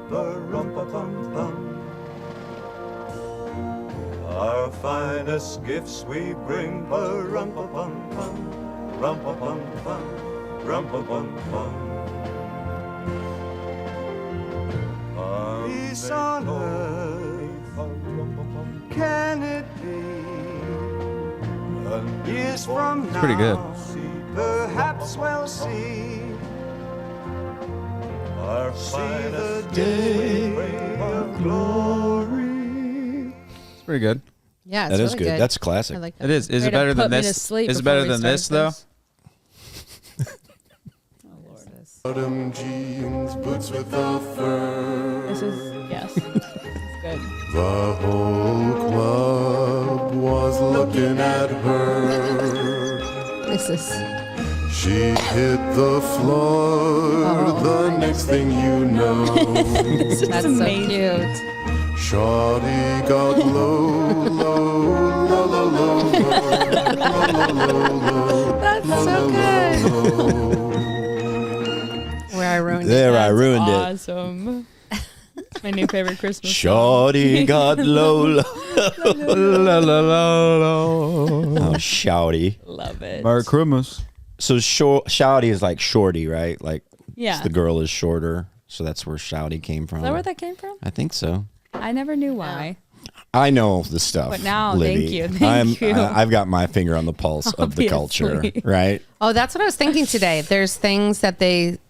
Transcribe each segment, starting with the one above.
Ba-rum-pa-pum-pum. Our finest gifts we bring. Ba-rum-pa-pum-pum. Rum-pa-pum-pum. Rum-pa-pum-pum. Peace on earth, can it be? Years from now, pretty good. Perhaps we'll see. Our finest day of glory. It's pretty good. Yeah, it's That is really good. That's classic. I like that. It is. Is it better than this? Is it better than this though? Bottom jeans, boots with the fur. This is, yes. It's good. The whole club was looking at her. This is. She hit the floor. The next thing you know, That's so cute. Shawty got low, low, low, low, low, low. That's so good. Where I ruined There, it. I ruined it. Awesome. My new favorite Christmas song. Shawty got low, low. La, la, la, la. Oh, shouty. Love it. Merry Christmas. So shouty is like shorty, right? Like Yeah. the girl is shorter. So that's where shouty came from. Is that where that came from? I think so. I never knew why. I know the stuff. But now, Libby. thank you. I've got my finger on the pulse of the culture, Obviously. right? Oh, that's what I was thinking today. There's things that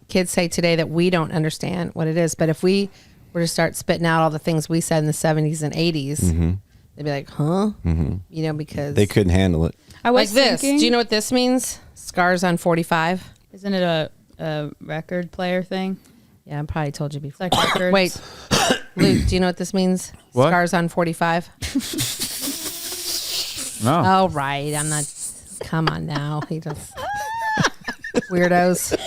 kids say today that we don't understand what it is. But if we were to start spitting out all the things we said in the 70s and 80s, they'd be like, huh? You know, because They couldn't handle it. I like was this. thinking, Do you know what this means? Scars on 45. Isn't it a record player thing? Yeah, I probably told you before. It's like records. Wait, Luke, do you know what this means? What? Scars on 45. No. Oh, right. I'm not. Come on now. He just weirdos.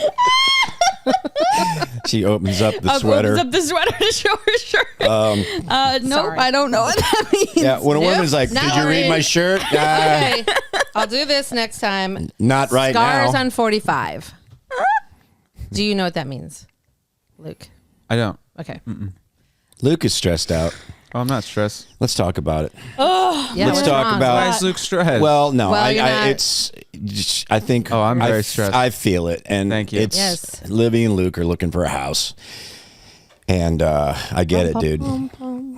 She opens up the sweater. Opens up the sweater to show her shirt. Nope, Sorry. I don't know what that means. Yeah, when a woman's like, Not "Did you read my really. shirt?" Okay, I'll do this next time. Not right Scars now. on 45. Do you know what that means, Luke? I don't. Okay. Luke is stressed out. Oh, I'm not stressed. Let's talk about it. Yeah, Let's what's talk wrong? about- Why is Luke stressed? Well, no, Well, you're not- I think. Oh, I'm very I stressed. I feel it, and Thank you. It's Yes. Libby and Luke are looking for a house, and I get it, dude.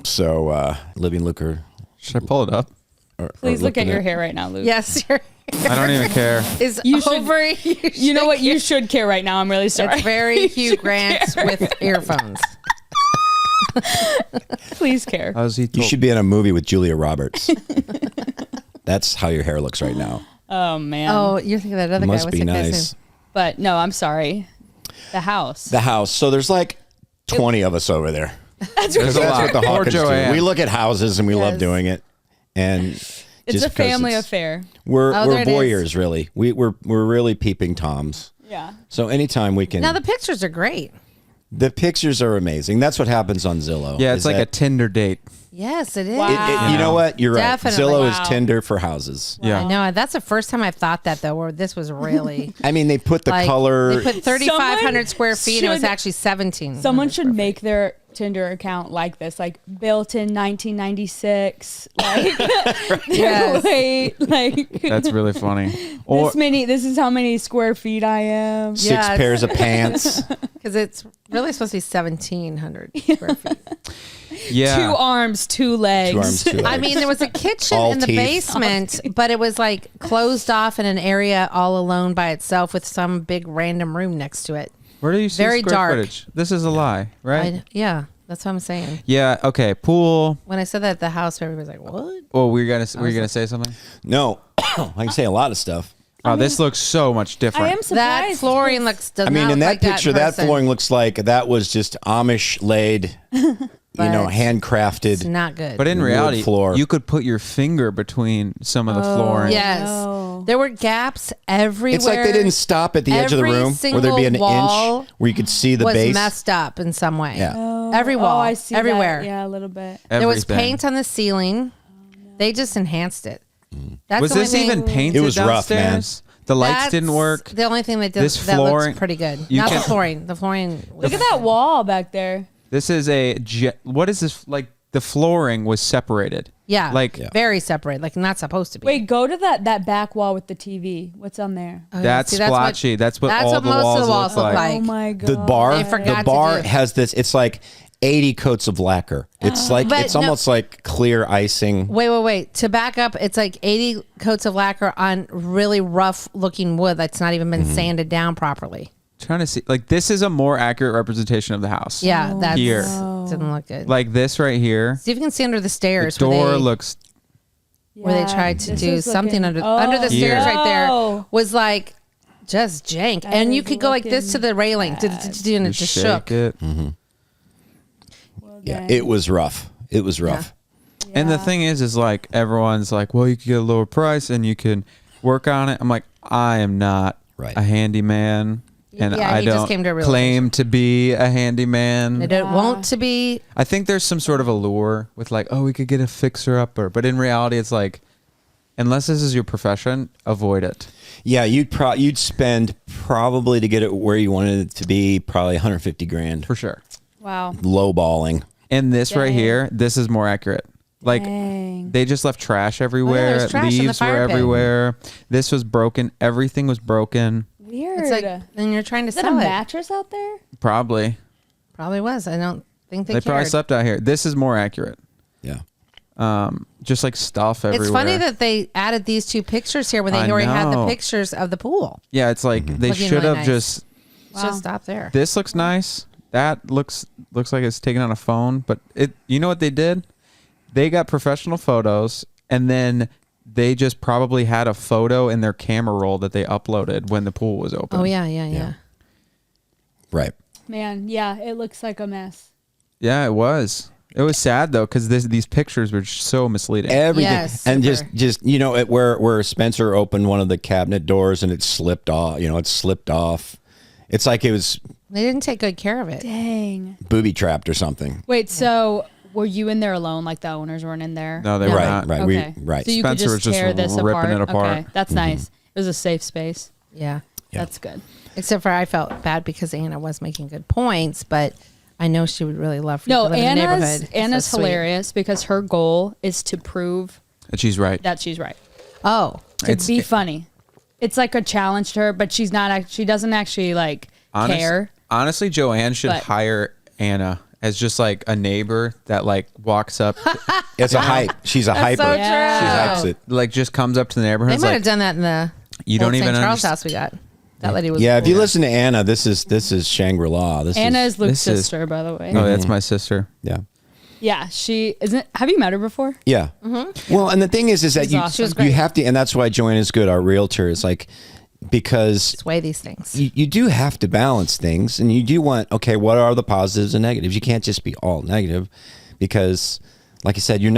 So Libby and Luke are. Should I pull it up? Please look at looking your hair right now, Luke. Yes, your I don't even care. is You should- over. You know what? You should care right now. I'm really sorry. It's very Hugh Grant with earphones. Please care. How's he? You Told? should be in a movie with Julia Roberts. That's how your hair looks right now. Oh man. Oh, you're thinking of that other guy. Must What's be that guy's nice. name? But no, I'm sorry. The house. The house. So there's like 20 of us over there. That's There's a That's lot. what the Poor Hawkins do. Joanne. We look at houses and we love Yes. doing it, and It's just a 'cause family it's- affair. We're Oh, there it is. voyeurs, really. We're really peeping toms. Yeah. So anytime we can, Now the pictures are great. the pictures are amazing. That's what happens on Zillow. Yeah, it's is like a that Tinder date. Yes, it is. Wow. you know what? You're Definitely. right. Zillow Wow. is Tinder for houses. Yeah. I know. That's the first time I've thought that though, where this was really I mean, they put the like color. they put 3,500 square feet and it was should- actually 17. Someone should make their Tinder account like this, like built in 1996. Like, Yes. wait, like That's really funny. Or this is how many square feet I am. Six Yes. pairs of pants. Because it's really supposed to be 1,700 square feet. yeah. 2 arms, 2 legs. 2 arms, 2 legs. I mean, there was a kitchen All in the teeth. basement, but it was like closed off in an area all alone by itself with some big random room next to it. Where do you see very square dark. footage? This is a lie, right? Yeah, that's what I'm saying. Yeah. Okay. Pool. When I said that at the house, everybody's like, what? Oh, were you gonna say something? No, I can say a lot of stuff. Oh, this looks so much different. I am That surprised. flooring does I mean, not in look that like picture, in that person. flooring looks like that was just Amish laid, But It's handcrafted. not good. But in wood reality, floor. you could put your finger between some of the flooring. yes, No. there were gaps everywhere. It's like they didn't stop at the edge of the Every room where there'd be an single wall inch where you could see the was base. messed up in some way. Yeah. Every wall, I see everywhere. That. Yeah, a little bit. There was Everything. paint on the ceiling. They just enhanced it. That's Was the only this thing- even painted It was rough, man. downstairs? The lights That's didn't work. The only thing that This that flooring- looks pretty good. you Not the can- flooring. The flooring. Look at that wall back there. This is what is this? Like the flooring was separated. Yeah, Like very separate, like not supposed to be. Wait, go to that back wall with the TV. What's on there? Oh, yeah. that's See, splotchy. That's what that's all what the most walls, of the walls look like. Oh my god. The bar, They forgot the to bar do. has this. It's like 80 coats of lacquer. It's like But it's no- almost like clear icing. Wait. To back up, it's like 80 coats of lacquer on really rough looking wood that's not even been sanded down properly. Trying to see, like this is a more accurate representation of the house. Yeah, that's Here. didn't look good. Like this right here. See if you can see under the The stairs. door looks. where they Yeah, tried to this do is something looking- under the Here. stairs right there Oh. was like just jank. That And you is could go like this to looking the railing and it Just just shake shook. it. Well, Yeah, dang. it was rough. It was rough. And the Yeah. thing is like everyone's like, well, you could get a lower price and you can work on it. I'm like, I am not Right. a handyman, and Yeah, I he just don't came to a claim to be a handyman. They don't want to be. I think there's some sort of allure with like, oh, we could get a fixer upper, but in reality, it's like, unless this is your profession, avoid it. Yeah, you'd spend probably to get it where you wanted it to be probably 150 grand. For sure. Wow. Lowballing. And this right Dang. here, this is more accurate. Like Dang. they just left trash everywhere. there's trash in the Leaves were fire pit. everywhere. This was broken. Everything was broken. Weird. It's like, and you're trying to is that a sell it. mattress out there? Probably. Probably was. I don't think They they probably cared. slept out here. This is more accurate. Yeah. Just like stuff everywhere. It's funny that they added these two pictures here when they I already had the know. pictures of the pool. Yeah, it's like they Looking should really have nice. just. Should stop there. This looks nice. That looks like it's taken on a phone. But it, you know what they did? They got professional photos, and then they just probably had a photo in their camera roll that they uploaded when the pool was open. Oh yeah. Right. Man, yeah, it looks like a mess. Yeah, it was. It was sad though because these pictures were just so misleading. Everything. Yes, and super. just you know, where Spencer opened one of the cabinet doors and it slipped off. You know, it slipped off. It's like it was They didn't take good care of it. Dang. booby trapped or something. Wait, so were you in there alone? Like the owners weren't in there? No, they No. were Right. not. Right. Okay. Right. So you Spencer could was just just tear this ripping apart. it apart. Okay, that's nice. It was a safe space. Yeah. Yeah. That's good. Except for I felt bad because Anna was making good points, but I know she would really love for you No, to live in the Anna's neighborhood. Anna's So sweet. hilarious because her goal is to prove And she's right. that she's right. Oh, To be funny. It's like a challenge to her, but she's not. She doesn't actually like care. Honestly, Joanne should But- hire Anna as just like a neighbor that like walks up, It's a hype. She's a hyper. so She true. hypes it. like just comes up to the neighborhood. they and is might like, have done that in the You old don't even St. Charles underst- house we got. That lady was. Yeah, if you cool. listen to Anna, this is Shangri-La. Anna is Luke's this is- sister, by the way. Oh, that's my sister. yeah. Yeah, she isn't. Have you met her before? Yeah. Well, and the thing is that She's you awesome. She was great. you have to, and that's why Joanne is good. Our realtor is like, because sway these things. you do have to balance things, and you do want, okay, what are the positives and negatives? You can't just be all negative, because, like I said, you're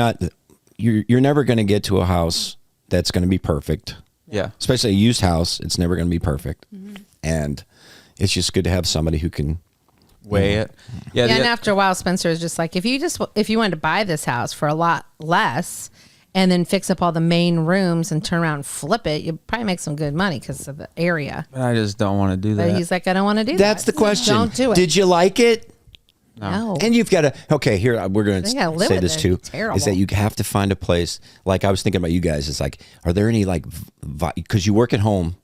never going to get to a house that's going to be perfect. Yeah. Especially a used house, it's never going to be perfect, and it's just good to have somebody who can. Weigh it. Yeah. Yeah, and the- after a while, Spencer is just like, if you wanted to buy this house for a lot less, and then fix up all the main rooms and turn around and flip it, you'd probably make some good money because of the area. but I just don't want to do But that. he's like, I don't want to do that. That's the question. Don't do it. Did you like it? No. And you've got to, okay, here, we're going They to gotta live say with this it. too, Terrible. is that you have to find a place, like I was thinking about you guys, it's like, are there any like, because you work at home.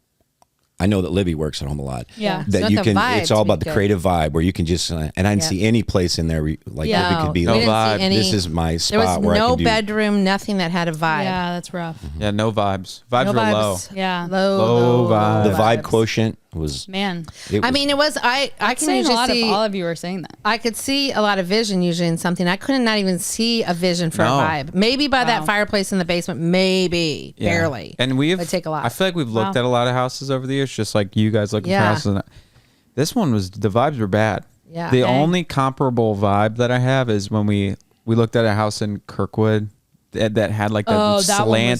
I know that Libby works at home a lot. Yeah. It's That not you the can, vibe it's all to be about the good. creative vibe where you can just, and I didn't Yeah. see any place in there like Yeah. Libby could be No We like, didn't vibe. see any. this is my There was spot where I no can do. bedroom, nothing that had a vibe. Yeah, that's rough. yeah, no vibes. Vibes No were low. vibes. Yeah. Low Low vibe. The vibe vibes. quotient was, Man, I mean, it was. I can saying a usually lot see. of all of you are saying that. I could see a lot of vision usually in something. I couldn't not even see a vision for No. a vibe. Maybe by that Wow. fireplace in the basement, maybe Yeah. barely. And we've It'd take a lot. I feel like we've looked Wow. at a lot of houses over the years, just like you guys looking Yeah. for houses. And this one was, the vibes were bad. Yeah. The Okay. only comparable vibe that I have is when we looked at a house in Kirkwood that had like that Oh, that one was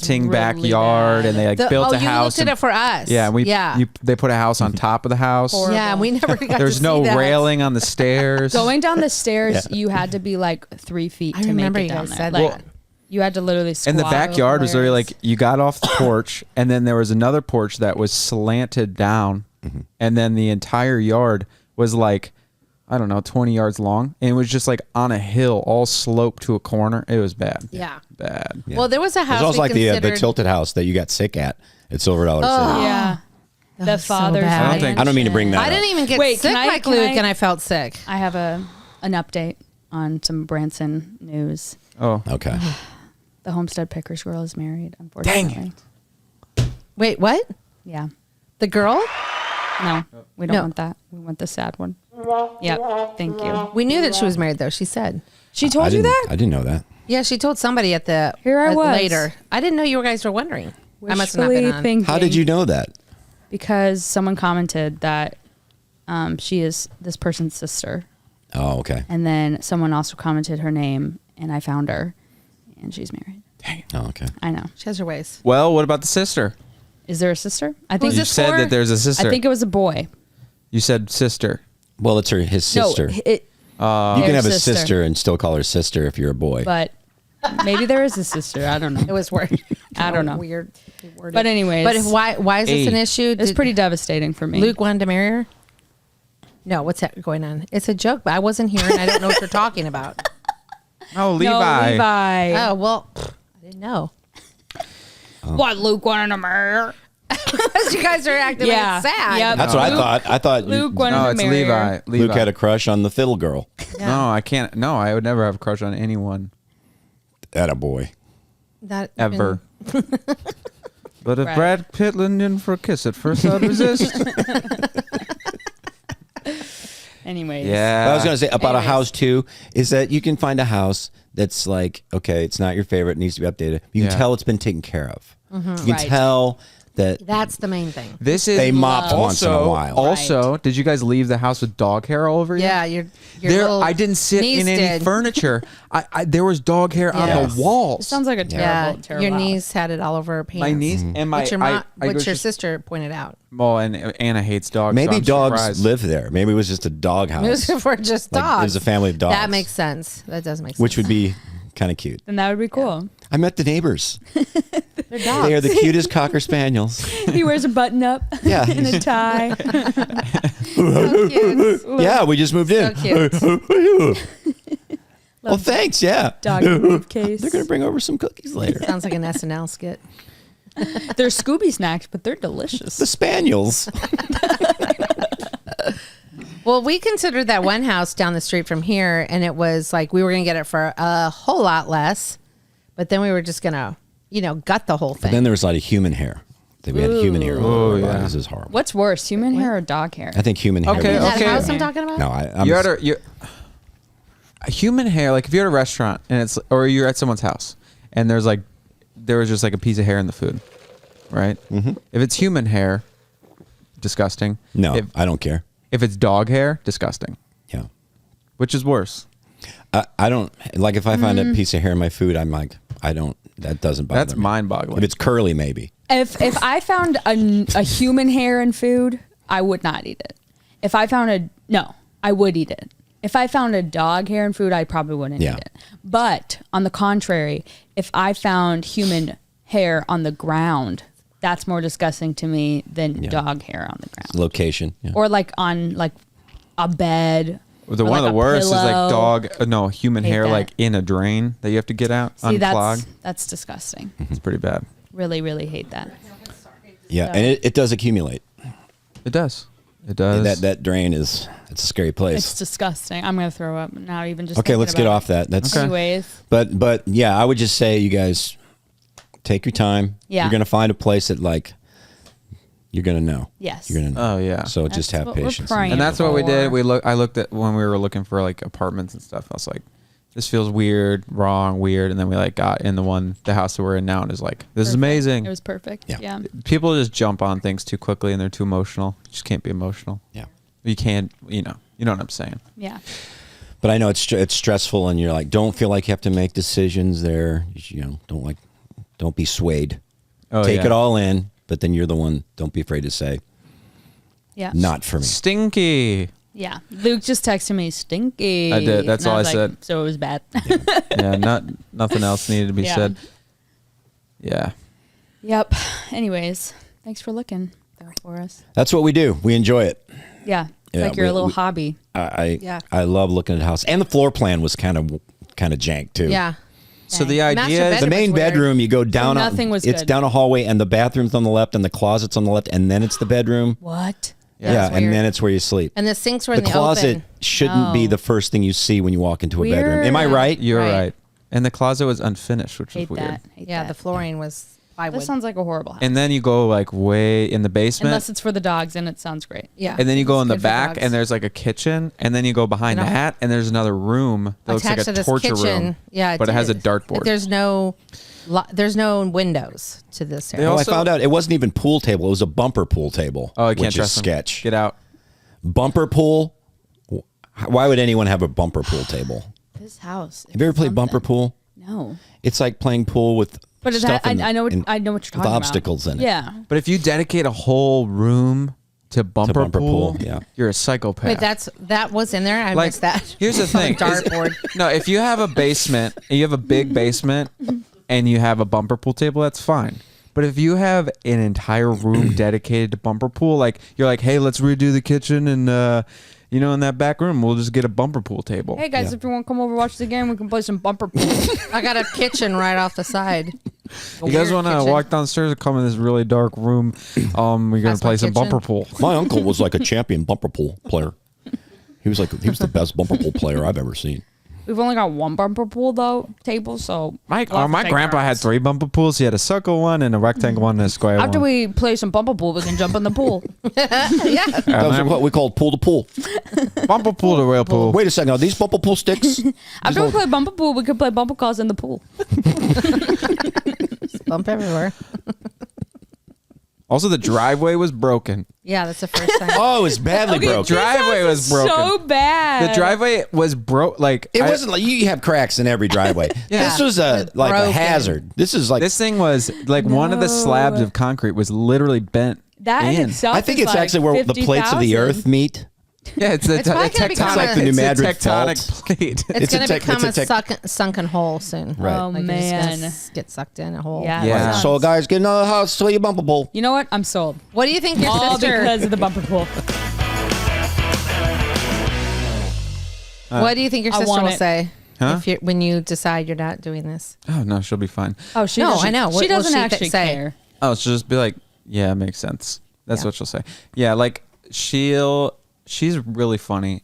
slanting really backyard, bad. and they like built a you house. looked at and- it for us. yeah, and yeah. they put a house on top of the house. Horrible. Yeah, we never got There's to no see that. railing on the stairs. Going down the stairs, you had to be like 3 feet I to remember make it you down guys there. said Like, that. you had to literally squat. And the backyard was literally like you got off the porch, and then there was another porch that was slanted down, and then the entire yard was like I don't know, 20 yards long, and it was just like on a hill, all sloped to a corner. It was bad. Yeah. Bad. Well, there was a house. It's almost we like the considered- tilted house that you got sick at Silver Dollar City. Yeah. The was so father's bad. I don't think- I don't mean to bring that I didn't even get Wait, sick can I- like can Luke, I- and I felt sick. I have an update on some Branson news. Oh, Okay. The Homestead Pickers girl is married, unfortunately. Wait, what? Yeah. The girl? No, we don't No. want that. We want the sad one. Yep. Thank you. We knew that she was married, though. She said. She told you that? I didn't know that. Yeah, she told somebody at the Here I was. later. I didn't know you guys were wondering. I must have not been Wishfully on. thinking. How did you know that? Because someone commented that she is this person's sister. Oh, okay. And then someone also commented her name, and I found her, and she's married. Oh, okay. I know. She has her ways. well, what about the sister? Is there a sister? I think Who's You this said for? that there's a sister. I think it was a boy. You said sister. Well, it's his sister. No, it, you can their have a sister. sister and still call her sister if you're a boy. but maybe there is a sister. I don't know. It was weird. I don't know. Weird. worded. But anyways, But why is this an issue? it's Did pretty devastating for me. Luke wanted to marry her? No, what's that going on? It's a joke, but I wasn't here and I don't know what you're talking about. Oh, Levi. No, Levi. Oh, well, I didn't know. What, Luke wanted to marry? You guys are acting Yeah. like sad. Yep. That's what I thought. I thought Luke wanted No, to it's marry Levi. her. Levi. Luke had a crush on the fiddle girl. No, I can't. No, I would never have a crush on anyone At a boy. That ever. But if Right. Brad Pitt leaned in for a kiss at first, I'd resist. Anyways. Yeah. What I was going to say about a Anyways. house too is that you can find a house that's like, okay, it's not your favorite, it needs to be updated. You can Yeah. tell it's been taken care of. You can Right. tell that That's the main thing. This is they mopped once in a also- while. Also, did you guys leave the house with dog hair all over you? Yeah, your There, little I didn't sit niece in any did. furniture. There was dog hair on Yes. the walls. It sounds like a terrible, Yeah, terrible your house. niece had it all over her pants. my niece and my which your, I which was your just- sister pointed out. Well, and Anna hates dogs. maybe so I'm dogs surprised. live there. Maybe it was just a dog house. It was for just Like, dogs. it was a family of dogs. That makes sense. That does make sense. which would be kind of cute. Then that would be cool. I met the neighbors. They're dogs. They are the cutest Cocker Spaniels. He wears a button up Yeah. and a tie. So cute. Yeah, we just moved in. cute. Well, thanks. Yeah. Dog briefcase. They're going to bring over some cookies later. Sounds like an SNL skit. They're Scooby snacks, but they're delicious. The Spaniels. Well, we considered that one house down the street from here, and it was like we were going to get it for a whole lot less, but then we were just going to, gut the whole But thing. then there was a lot of human hair. We had human hair. Oh, yeah. This is horrible. What's worse, human hair or dog hair? I think human hair. Okay, Is that okay. house I'm talking about? No, I'm You're at a human hair. Like if you're at a restaurant and or you're at someone's house and there was just like a piece of hair in the food, right? Mm-hmm. If it's human hair, disgusting. no, If, I don't care. if it's dog hair, disgusting. Yeah. Which is worse? I don't like if I find a piece of hair in my food, I'm like, I don't, that doesn't bother That's me. mind-boggling. If it's curly, maybe. If I found a human hair in food, I would not eat it. If I found I would eat it. If I found a dog hair in food, I probably wouldn't Yeah. eat it. But on the contrary, if I found human hair on the ground, that's more disgusting to me than dog hair on the ground. Location. Yeah. Or like on like a bed. One or of like the a worst is pillow. like human Hate hair that. like in a drain that you have to get out, See, unclog. that's disgusting. It's pretty bad. Really, really hate that. Yeah, and it does accumulate. It does. It does. That drain it's a scary place. It's disgusting. I'm gonna throw up now. Even just Okay, thinking let's get about off that. That's Okay. Anyways, but yeah, I would just say you guys take your time. Yeah. You're gonna find a place that like you're gonna know. Yes. You're gonna know. Oh, yeah. So just That's have what we're patience. praying And that's what we did. for. I looked at when we were looking for like apartments and stuff. I was like, this feels weird, wrong, weird. And then we like got in the house that we're in now, and is like, this is Perfect. amazing. It was perfect. Yeah. Yeah. People just jump on things too quickly and they're too emotional. You just can't be emotional. Yeah. You can't. You know what I'm saying. Yeah. But I know it's stressful, and you're like, don't feel like you have to make decisions there. Don't be swayed. Oh, Take yeah. it all in, but then you're the one. Don't be afraid to say, Yeah. not for me. Stinky. Yeah. Luke just texted me stinky. I did. That's And all I was like, said. So it was bad. Yeah. Nothing else needed to be Yeah. said. Yeah. Yep. Anyways, thanks for looking there for us. That's what we do. We enjoy it. Yeah. Yeah, like your little hobby. Yeah. I love looking at the house, and the floor plan was kind of jank too. Yeah. So the Master idea is bedroom. The main was weird. bedroom, you go down. nothing was It's good. down a hallway, and the bathroom's on the left, and the closet's on the left, and then it's the bedroom. What? Yeah, that's and weird. then it's where you sleep. And the sinks were The in the closet open. shouldn't be No. the first thing you see when you walk into a bedroom. Am I Weird. right? you're Right. right. And the closet was unfinished, which Hate was weird. that. Hate Yeah, that. the flooring was plywood. That sounds like a horrible house. And then you go like way in the basement. Unless it's for the dogs, and it sounds great. yeah. And then you go It's in the good for back, dogs. and there's like a kitchen, and then you go behind And a- that, and there's another room that looks like attached a to this torture kitchen. room. Yeah, but it has a did. dartboard. But there's no windows to this area. They Well, also- I found out it wasn't even pool table. It was a bumper pool table. Oh, I can't which trust is them. sketch. Get out. Bumper pool. Why would anyone have a bumper pool table? This house. Have you ever played bumper pool? No. It's like playing pool with But stuff in- I know what in- I know what you're with talking about. obstacles in it. Yeah. But if you dedicate a whole room to bumper, bumper pool, yeah. you're a psychopath. Wait, that was in there. I like, missed that. Here's the thing. is- Dartboard. no, if you have a basement, and you have a big basement, and you have a bumper pool table, that's fine. But if you have an entire room dedicated to bumper pool, like you're like, hey, let's redo the kitchen, and in that back room, we'll just get a bumper pool table. Hey guys, if you want to come over watch the game, we can play some bumper pool. I got a kitchen right off the side. You guys want to kitchen. walk downstairs and come in this really dark room? We're gonna That's my play some kitchen. bumper pool. My uncle was like a champion bumper pool player. He was the best bumper pool player I've ever seen. We've only got one bumper pool though table, so My we'll have to my take grandpa had turns. 3 bumper pools. He had a circle one and a rectangle one and a square After one. we play some bumper pool, we can jump in the pool. That was what we called pool to pool. Bumper pool to real pool. Wait a second, are these bumper pool sticks? After we play bumper pool, we could play bumper cars in the pool. Bump everywhere. Also, the driveway was broken. Yeah, that's the first time. Oh, it was badly broken. Driveway was broken. So bad. The driveway was broke. Like It wasn't like you have cracks in every driveway. Yeah. This was a Broken. hazard. This is like This thing was like one of the slabs of concrete was literally bent. That in in. itself. I think is it's like actually where the plates of the 50,000. earth meet. Yeah, it's a It's probably gonna become tectonic. a- The New it's Madrid a tectonic fault. plate. It's going to become it's a sunken hole soon. Right. Oh Like you're just gonna man. get sucked in a hole. Yeah. Yeah. that So sounds- guys, get another house so you bumper pool. You know what? I'm sold. What do you think your All sister? because of the bumper pool. What do you think your I sister want will it. say Huh? if when you decide you're not doing this? Oh no, she'll be fine. Oh, she No, doesn't- I know. What She will doesn't she actually say? care. Oh, she'll just be like, yeah, it makes sense. That's Yeah. what she'll say. Yeah, like she's really funny.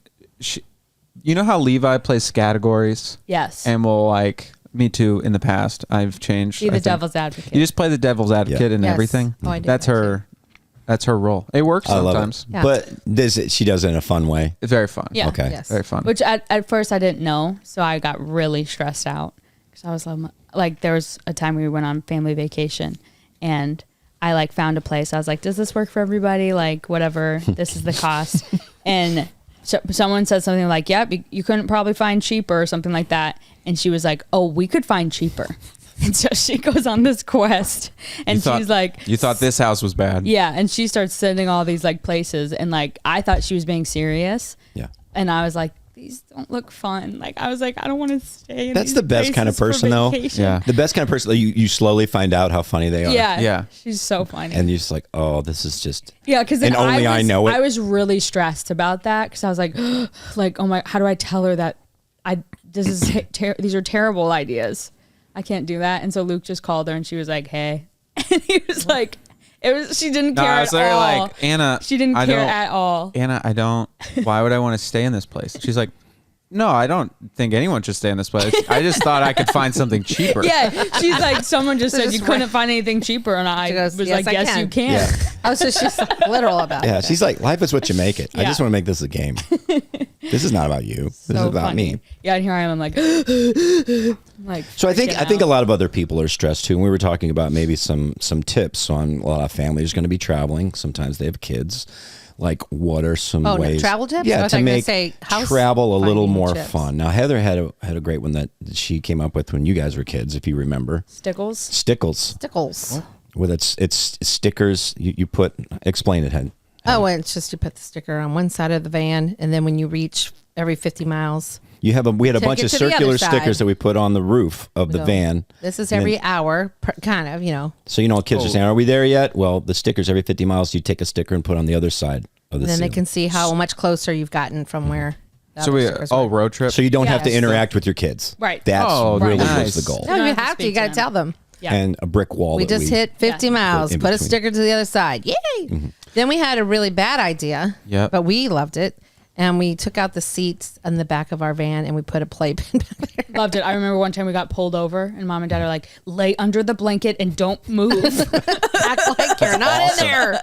You know how Levi plays categories Yes. and will like me too. In the past, I've changed. Be I the think. devil's advocate. You just play the devil's advocate in Yes. everything. Oh, I do That's that her. That's her role. It works I love sometimes. it. Yeah. But she does it in a fun way. It's very fun. Yeah. Okay. Yes. Very fun. Which at first I didn't know, so I got really stressed out because I was like, there was a time we went on family vacation, and I like found a place. I was like, does this work for everybody? Like, whatever, this is the cost. And so someone said something like, yep, you couldn't probably find cheaper or something like that. And she was like, oh, we could find cheaper. And so she goes on this quest, and she's like, you thought this house was bad. yeah, and she starts sending all these like places, and like I thought she was being serious. Yeah. And I was like, these don't look fun. Like I was like, I don't want to stay. In That's these the best kind of places for person, though. vacation. Yeah. The best kind of person, you slowly find out how funny they are. Yeah. Yeah. She's so funny. And you're just like, oh, this is just. yeah, because and only I know it. I was really stressed about that because I was like, like, oh my, how do I tell her that these are terrible ideas. I can't do that. And so Luke just called her, and she was like, hey, and he was like, she didn't No, care I was at literally all. like, Anna. She didn't I care don't- at all. Anna, I don't. Why would I want to stay in this place? She's like, no, I don't think anyone should stay in this place. I just thought I could find something cheaper. Yeah, she's like, someone just said Just you couldn't went- find anything cheaper, and I She goes, was "Yes, like, I yes, can." you can. Yeah. Oh, so she's literal about Yeah, it. she's like, life is what you make it. I just Yeah. want to make this a game. This is not about you. This is So about funny. me. Yeah, and here I am. I'm like, I'm like. So I think freaking a out. lot of other people are stressed too. And we were talking about maybe some tips on a lot of families going to be traveling. Sometimes they have kids. Like, what are some Oh, no, ways? travel tips? I Yeah, thought to you were gonna make say house travel a little finding more tips. fun. Now, Heather had a great one that she came up with when you guys were kids, if you remember. Stickles. Stickles. Stickles. With it's stickers. You put. Explain it, Head. Oh, and it's just you put the sticker on one side of the van, and then when you reach every 50 miles, We had a Take bunch it of to the other circular side. stickers that we put on the roof of the So, van. this is And every then- hour, kind of, So kids are saying, "Are we there yet?" Well, the stickers every 50 miles. You take a sticker and put on the other side. of the And then they ceiling. can see how much closer you've gotten from where. the So other we stickers were. road trip. So you don't have to Yes. interact with your kids. Right. That's Oh, really nice. was the goal. No, You you don't have to have to. You speak got to to tell them. Yeah. And a brick wall. We that just hit 50 miles. in Put a between. sticker to the other side. Yay! Then we had a really bad idea. Yep. But we loved it. And we took out the seats in the back of our van and we put a playpen back there. Loved it. I remember one time we got pulled over and mom and dad are like, lay under the blanket and don't move. Act like you're not in there.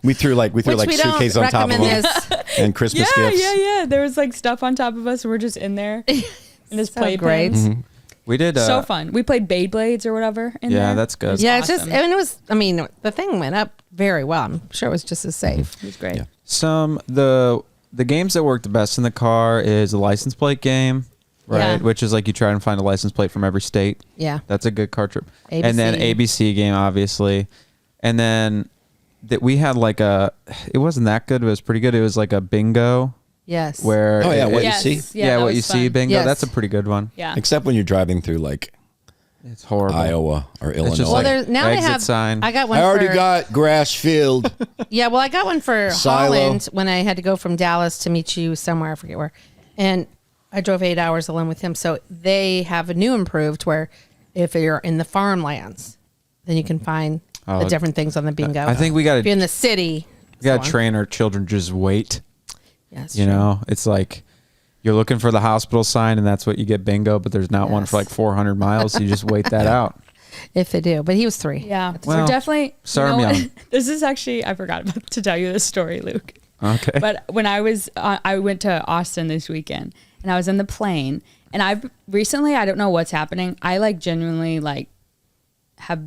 We threw like Which we don't suitcase on top of recommend them this. and Christmas yeah, gifts. yeah. There was like stuff on top of us. And we're just in there. In this So playpen. great. We did. So fun. We played Beyblades or whatever in there. Yeah, that's good. It was Yeah, it's just, awesome. I mean, it was, I mean, the thing went up very well. I'm sure it was just as safe. It was great. Yeah. The games that work the best in the car is the license plate game, right? Yeah. Which is like you try and find a license plate from every state. Yeah. That's a good car trip. ABC. And then ABC game, obviously. And then that we had like it wasn't that good, but it was pretty good. It was like a bingo Yes. where Oh, yeah, what you Yes. see? yeah, that what was you see fun. bingo. Yes. That's a pretty good one. Yeah. Except when you're driving through like It's horrible. Iowa or Illinois. just Well, like there's now they exit have. sign. I got one. I already for, got grass field. Yeah, well, I got one for Silo. Holland when I had to go from Dallas to meet you somewhere. I forget where, and I drove 8 hours alone with him. So they have a new improved where if you're in the farmlands, then you can find Oh, the different things on the bingo. I think we got If you're to in the city, train our children to just wait. Yes, You know, it's like you're looking for the hospital sign, and that's what you get bingo. But there's not one for Yes. like 400 miles. So you just wait that out. if they do. But he was 3. Yeah. Well, We're definitely. sorry, you know I'm what? young. This is actually, I forgot to tell you this story, Luke. Okay. But when I went to Austin this weekend and I was in the plane and I've recently, I don't know what's happening. I like genuinely like have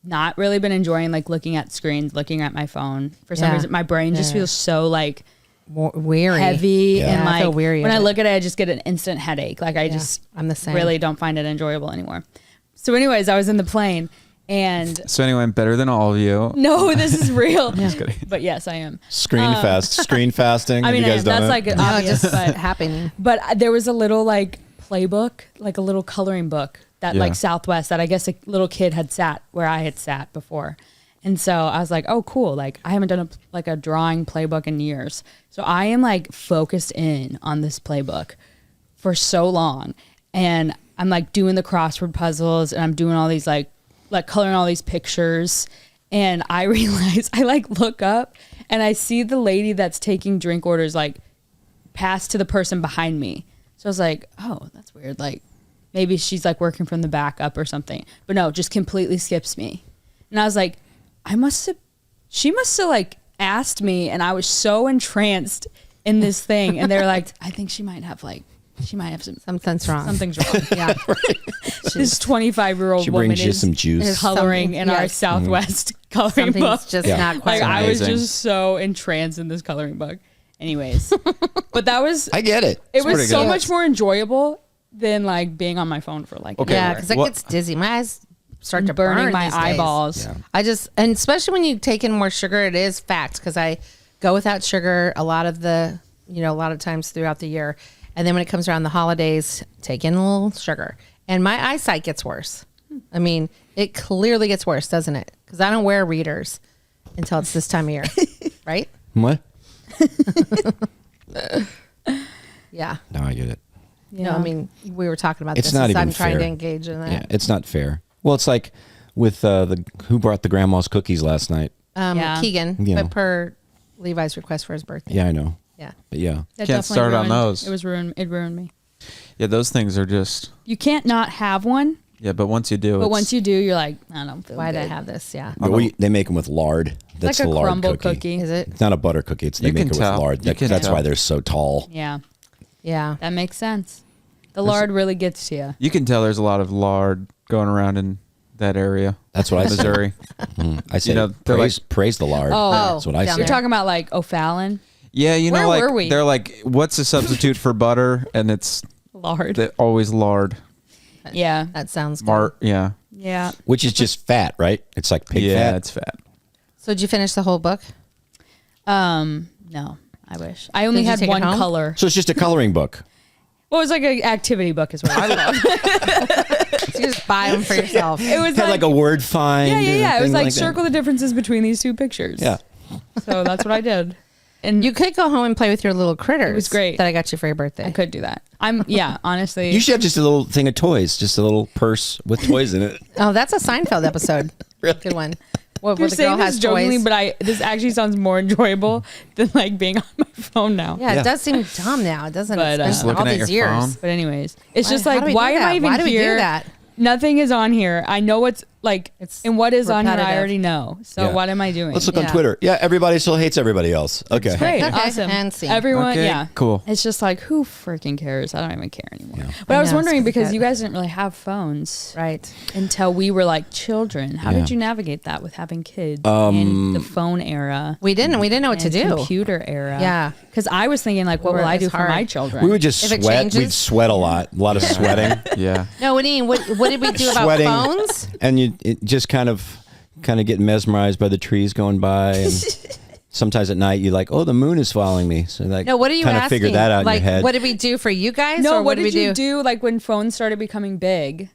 not really been enjoying like looking at screens, looking at my phone. For some Yeah. reason, my brain just Yeah. feels so like Weary. heavy Yeah. and I like feel weary when of I it. look at it, I just get an instant headache. Like I just I'm the same. really don't find it enjoyable anymore. So anyways, I was in the plane and So anyway, I'm better than all of you. no, this is real. Just kidding. But yes, I am. Screen fasting. I Have mean, you guys done that's it? like No, obvious, just but happening. But there was a little like playbook, like a little coloring book that Yeah. like Southwest that I guess a little kid had sat where I had sat before. And so I was like, oh, cool. Like I haven't done a drawing playbook in years. So I am like focused in on this playbook for so long. And I'm like doing the crossword puzzles and I'm doing all these like coloring all these pictures. And I realize I like look up and I see the lady that's taking drink orders like pass to the person behind me. So I was like, oh, that's weird. Like maybe she's like working from the back up or something. But no, just completely skips me. And I was like, she must have like asked me and I was so entranced in this thing. And they're like, I think she might have Something's wrong. something's wrong. Yeah. This 25-year-old She woman brings you is some juice. coloring Something- in our yes. Southwest coloring Something's book. just Yeah. not quite Like right. I was Amazing. just so entranced in this coloring book. Anyways, but that was I get it. it was pretty so good. much more enjoyable than like being on my phone for like an Okay. Yeah, hour. because it What- gets dizzy. My eyes start to burning burn my these days. eyeballs. Yeah. I just, and especially when you take in more sugar, it is fact because I go without sugar a lot of times throughout the year. And then when it comes around the holidays, take in a little sugar. And my eyesight gets worse. I mean, it clearly gets worse, doesn't it? Because I don't wear readers until it's this time of year, right? What? Yeah. No, I get it. No, I mean, we were talking about It's this. not as even I'm trying fair. to engage in that. Yeah, it's not fair. Well, it's like with the who brought the grandma's cookies last night. Yeah. Keegan, You know. but per Levi's request for his birthday. Yeah, I know. Yeah. But yeah, That Can't definitely start on ruined- those. It ruined me. Yeah, those things are just. You can't not have one, Yeah, but once you do, but it's, once you do, you're like, I don't feel Why good. did I have this? Yeah. But they make them with lard. That's like a the lard crumble cookie. cookie. Is it? It's not a butter cookie. It's they You make can it tell. with lard. You can That's tell. why they're so tall. Yeah, Yeah. that makes sense. The lard really gets to you. you can tell there's a lot of lard going around in that area. That's what I say. Missouri. I say know, they're praise the lard. Oh. That's what I down say. You're talking about like O'Fallon Yeah, you know, Where like were we? they're like, what's a substitute for butter? And it's lard. always lard. Yeah, That sounds good. Mart, yeah, yeah. Which is just fat, right? It's like pig yeah, fat. it's fat. So did you finish the whole book? No, I wish. I only Did you had take it one home? color. So it's just a coloring book. Well, it was like an activity book as well. So you just buy them for yourself. It was Had like a word find. yeah. and It was thing like that. circle the differences between these two pictures. Yeah. So that's what I did. And You could go home and play with your little critters. It was great. That I got you for your birthday. I could do that. Honestly. You should have just a little thing of toys, just a little purse with toys in it. Oh, that's a Seinfeld episode. Good one. Where You're the saying girl this has jokingly, toys. but this actually sounds more enjoyable than like being on my phone now. Yeah, Yeah. it does seem dumb now. It doesn't. But, It's just been looking all at these your years. phone. But anyways, it's just How like, do we why do am I that? even Why do we do here? that? Nothing is on here. I know what's like, It's and what is on here, I repetitive. already know. So Yeah. what am I doing? Let's look on Yeah. Twitter. Yeah, everybody still hates everybody else. Okay. Great, Okay, awesome. and scene. Everyone, Okay, yeah, cool. It's just like, who freaking cares? I don't even care anymore. But I I was know, wondering it's because forget. you guys didn't really have phones Right. until we were like children. How Yeah. did you navigate that with having kids in the phone era? We didn't know what to and do. Computer era. Yeah. Because I was thinking like, what will I It's do for hard. my children? We would just If it sweat. changes- We'd sweat a lot of sweating. Yeah. No, what do you mean? What did we do about Sweating. phones? And you just kind of get mesmerized by the trees going by, and sometimes at night you like, oh, the moon is following me. So like, No, what are you kind asking? of figure that out like, in your head. what did we do for you guys? no, or what did did we you do like when phones started becoming big?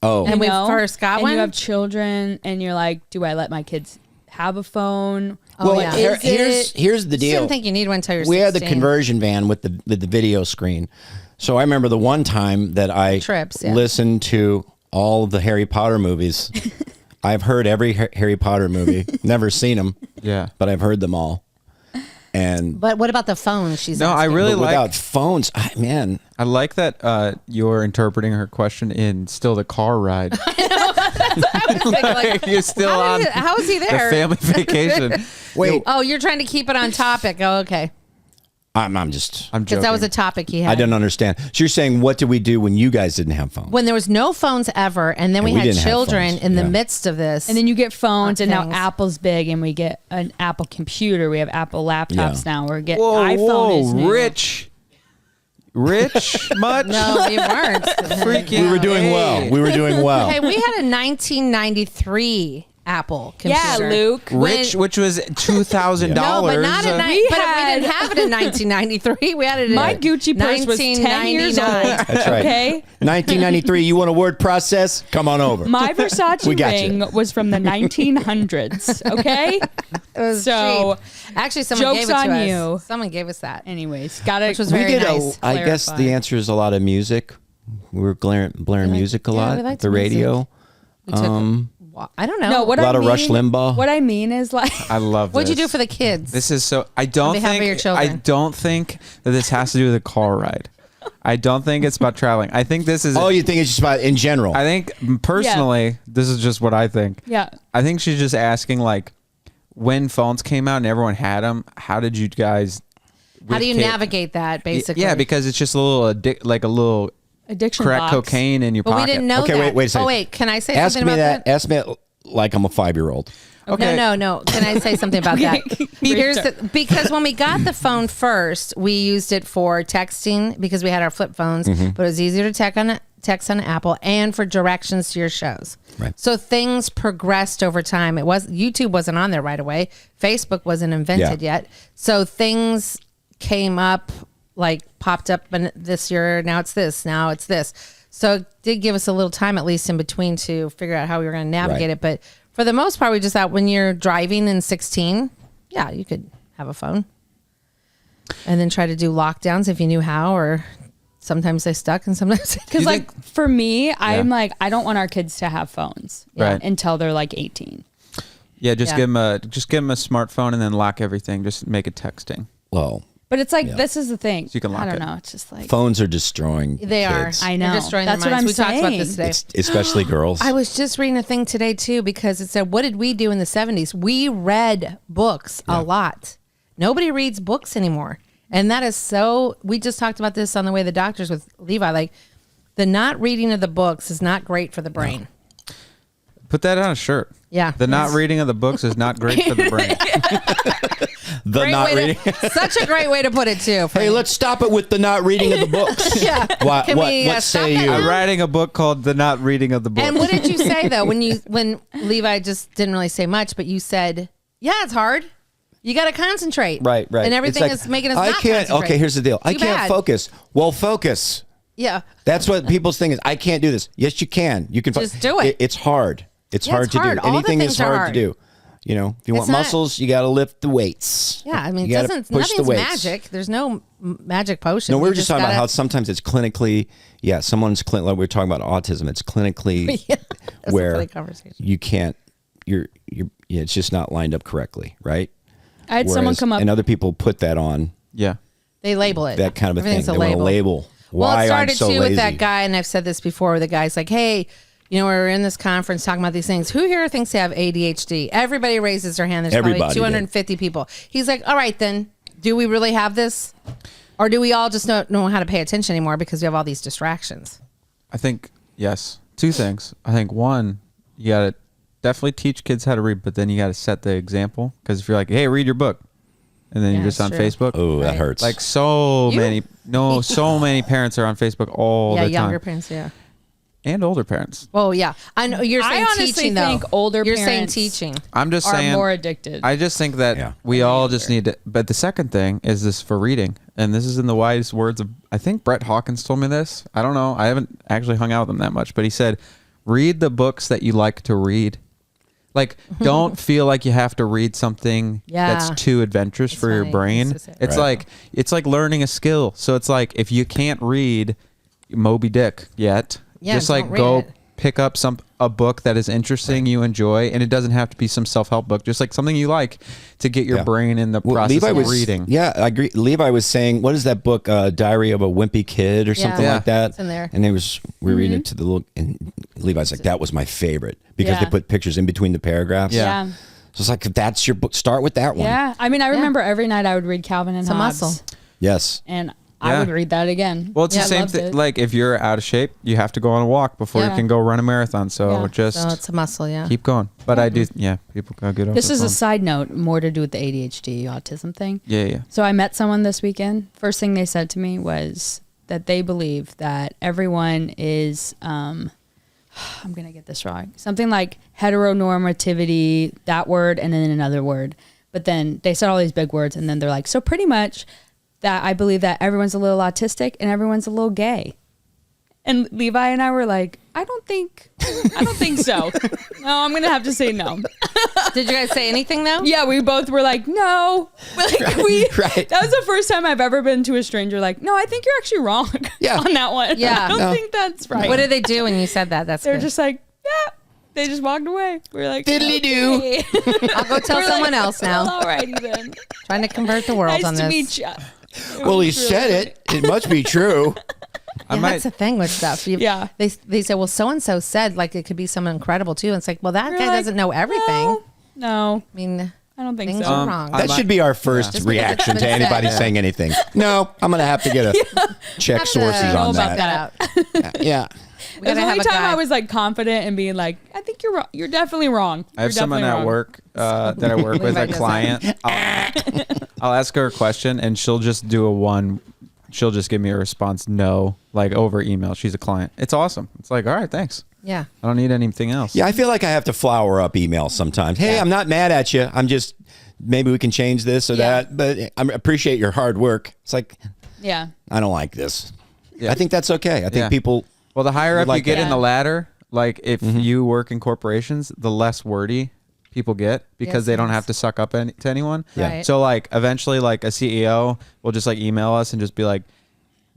Oh, And we You know? first got and one? you have children, and you're like, do I let my kids have a phone? Oh, well, yeah. here's the I deal. didn't think you need one until you're We 16. had the conversion van with the video screen. So I remember the one time that I Trips, yeah. listened to all of the Harry Potter movies. I've heard every Harry Potter movie. Never seen them, Yeah. but I've heard them all. And But what about the phone? She's No, I asking? really but like. without phones, man, I like that you're interpreting her question in still the car ride. Like, You're still on how is he the there? family vacation. wait, Oh, you're trying to keep it on topic. Oh, okay. I'm just, I'm Because joking. that was a topic he had. I didn't understand. So you're saying, what did we do when you guys didn't have phones? When there was no phones ever, and then we we had didn't have children phones, in the yeah. midst of this. And then you get phones, and now Things. Apple's big, and we get an Apple computer. We have Apple laptops Yeah. now. We're getting Whoa, iPhone is new. rich much? no, we weren't. Freaking we were doing well. A. We were doing well. Hey, we had a 1993 Apple computer. Yeah, Luke. Rich, which was $2,000. No, but not at night. We But we had- didn't have it in 1993. We had it in My Gucci purse was 10 years old. 1999. That's right. Okay. 1993. You want a word process? Come on over. My Versace We got ring you. was from the 1900s. Okay. It was So, cheap. Actually, someone joke's gave it to on us. you. Someone gave us that. Anyways, got it. Which was We very did nice. I guess Clarify. the answer is a lot of music. We were blaring music a yeah, lot. we liked The music. radio. We took I don't know. No, what A I lot of mean, Rush Limbaugh. What I mean is like, I love What'd you this. do for the kids? This is so. I don't behalf of think. your children. I don't think that this has to do with a car ride. I don't think it's about traveling. I think this is. Oh, you think it's just about in general? I think personally, this is just what I think. yeah. I think she's just asking like, when phones came out and everyone had them. How did you guys? How do you with kid- navigate that, basically? Yeah, because it's just a little like a little Addiction crack box. cocaine in your But pocket. we didn't know Okay, that. wait a second. Oh, wait. Can I say Ask something me about that. Ask me like I'm a 5-year-old. Okay. No. Can I say something about that? Here's the, because when we got the phone first, we used it for texting because we had our flip phones, Mm-hmm. but it was easier to text on Apple and for directions to your shows. Right. So things progressed over time. YouTube wasn't on there right away. Facebook wasn't invented Yeah. yet. So things came up, like popped up in this year. Now it's this. Now it's this. So it did give us a little time, at least in between, to figure out how we were going to navigate Right. it. But for the most part, we just thought when you're driving in 16, yeah, you could have a phone. And then try to do lockdowns if you knew how, or sometimes they stuck and sometimes Because you like think- for me, I'm like, I don't want our kids to have phones Right. until they're like 18. Yeah, just Yeah. give them a smartphone and then lock everything. Just make it texting. Well, But it's like, this is the thing. you can lock I don't it. know. It's just like, phones are destroying. they kids. I They're know. destroying That's their what minds. I'm We talked about this saying. today. Especially girls. I was just reading a thing today too because it said, what did we do in the 70s? We read books a lot. Nobody reads books anymore. And that is so, we just talked about this on the way to the doctors with Levi. Like, the not reading of the books is not great for the brain. Put that on a shirt. Yeah. The not reading of the books is not great for the brain. the Great not way reading. to, such a great way to put it too. Hey, let's stop it with the not reading of the books. Yeah. What? Can What? we, What stop say that you? now? I'm writing a book called The Not Reading of the Books. And what did you say though when Levi just didn't really say much, but you said, "Yeah, it's hard. You got to concentrate." Right. And It's everything like, is making us I not can't. concentrate. Okay, here's the deal. I Too can't bad. focus. Well, focus. Yeah. That's what people's thing is. I can't do this. Yes, you can. You can. Just do it. It's hard. It's Yeah, hard it's to hard. do. All the Anything things is are hard hard. to do. You know, if you want It's not- muscles, you got to lift the weights. Yeah, I mean, You gotta nothing's push the weights. magic. There's no magic potion. No, we You were just talking about gotta- how sometimes it's clinically, like we were talking about autism. It's clinically Yeah, that's a where funny conversation. you can't, it's just not lined up correctly, right? I had someone Whereas- come up. and other people put that on Yeah. They label it. that kind of a thing. Everything's They want to label Well, why it started I'm so too lazy. with that guy, and I've said this before, where the guy's like, "Hey, you know, we're in this conference talking about these things. Who here thinks they have ADHD?" Everybody raises their hand. There's Everybody probably did. 250 people. He's like, "All right, then, do we really have this, or do we all just not know how to pay attention anymore because we have all these distractions?" I think, yes. Two things. I think one, you got to definitely teach kids how to read, but then you got to set the example. Because if you're like, hey, read your book, and then Yeah, you're just it's on true. Facebook. Oh, that Right. hurts. Like so You? many parents are on Facebook all Yeah, the younger time. parents, yeah. And older parents. Well, yeah, I know you're I saying honestly teaching though. think older You're saying parents teaching. I'm just are saying. more addicted. I just think that Yeah. we all just need to. But the second thing is this for reading. And this is in the wisest words of, I think Brett Hawkins told me this. I don't know. I haven't actually hung out with him that much. But he said, read the books that you like to read. Like, don't feel like you have to read something Yeah. that's too adventurous It's for your funny. brain. It's just- It's Right. like learning a skill. So it's like, if you can't read Moby Dick yet, Yeah, just don't like read go it. pick up a book that is interesting, you enjoy, and it doesn't have to be some self-help book, just like something you like to get your Yeah. brain in the Well, process Levi of was reading. Yeah, I agree. Levi was saying, what is that book, Diary of a Wimpy Kid or something Yeah. like that? It's in there. And we were reading it to the little, and Levi's like, that was my favorite because Yeah. they put pictures in between the paragraphs. Yeah. yeah. So it's like, if that's your book, start with that one. Yeah. I mean, I remember every night I would read Calvin and It's a Hobbes. muscle. Yes. And Yeah. I would read that again. Well, it's Yeah, the I same loved thing. it. Like, if you're out of shape, you have to go on a walk before you Yeah. can go run a marathon. So Yeah. just So it's a muscle, yeah. keep going. But I do, people gotta get off This their is a phone. side note, more to do with the ADHD autism thing. Yeah. So I met someone this weekend. First thing they said to me was that they believe that everyone is, I'm going to get this wrong, something like heteronormativity, that word, and then another word. But then they said all these big words, and then they're like, so pretty much that I believe that everyone's a little autistic and everyone's a little gay. And Levi and I were like, I don't think so. No, I'm going to have to say no. Did you guys say anything though? Yeah, we both were like, no. Like Right. That was the first time I've ever been to a stranger like, no, I think you're actually wrong Yeah. on that one. Yeah. I don't No. think that's right. What did they do when you said that? That's They're good. just like, yeah. They just walked away. We were like, Diddly-doo. okay. I'll go tell We're someone like, else now. Well, alrighty then. Trying to convert the world Nice on to this. meet you. Well, he said it. It must be true. I Yeah, might. that's the thing with stuff. Yeah. They say, well, so and so said, like it could be someone incredible too. And it's like, well, that We're guy like, doesn't know everything. No, I mean, I don't think things so. are wrong. I That might- should be our first Just because it's reaction to been anybody said. saying anything. No, I'm going to have to get a check sources I don't know on about that. that. Yeah. We It was gotta the have only a time guy. I was like confident and being like, I think you're wrong. You're definitely wrong. I have You're someone definitely at wrong. work that I work with, Levi a does client. I'll ask her a question, and she'll just do a one. She'll just give me a response, no, like over email. She's a client. It's awesome. It's like, all right, thanks. Yeah. I don't need anything else. Yeah, I feel like I have to flower up emails sometimes. Hey, I'm not mad at you. I'm just, maybe we can change this or Yeah. that, but I appreciate your hard work. It's like, Yeah. I don't like this. Yeah. I think that's okay. I think Yeah. people, Well, the higher would up like you get that. in the ladder, like if you work in corporations, the less wordy people get because Yes, they don't yes. have to suck up to anyone. Yeah. Right. So like eventually, like a CEO will just like email us and just be like,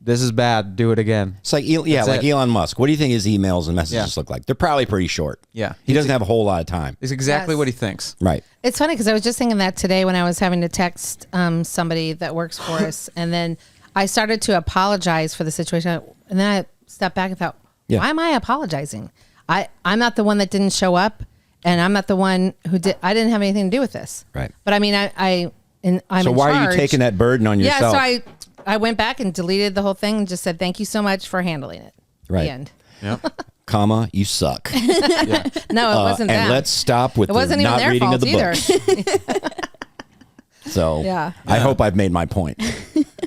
"This is bad. Do it again." it's like, That's like it. Elon Musk. What do you think his emails and messages Yeah. look like? They're probably pretty short. Yeah. He doesn't have a whole lot of time. It's exactly Yes. what he thinks. Right. It's funny because I was just thinking that today when I was having to text somebody that works for us, and then I started to apologize for the situation, and then I stepped back and thought, Yeah. why am I apologizing? I'm not the one that didn't show up, and I'm not the one who did. I didn't have anything to do with this. Right. But I mean, I'm So in why are you charge. taking that burden on yourself? Yeah. So I went back and deleted the whole thing and just said thank you so much for handling it. Right. The end. Yep. Comma, you suck. No, it wasn't and that. let's stop with It the wasn't even not their reading fault of the either. books. So Yeah. I hope I've made my point.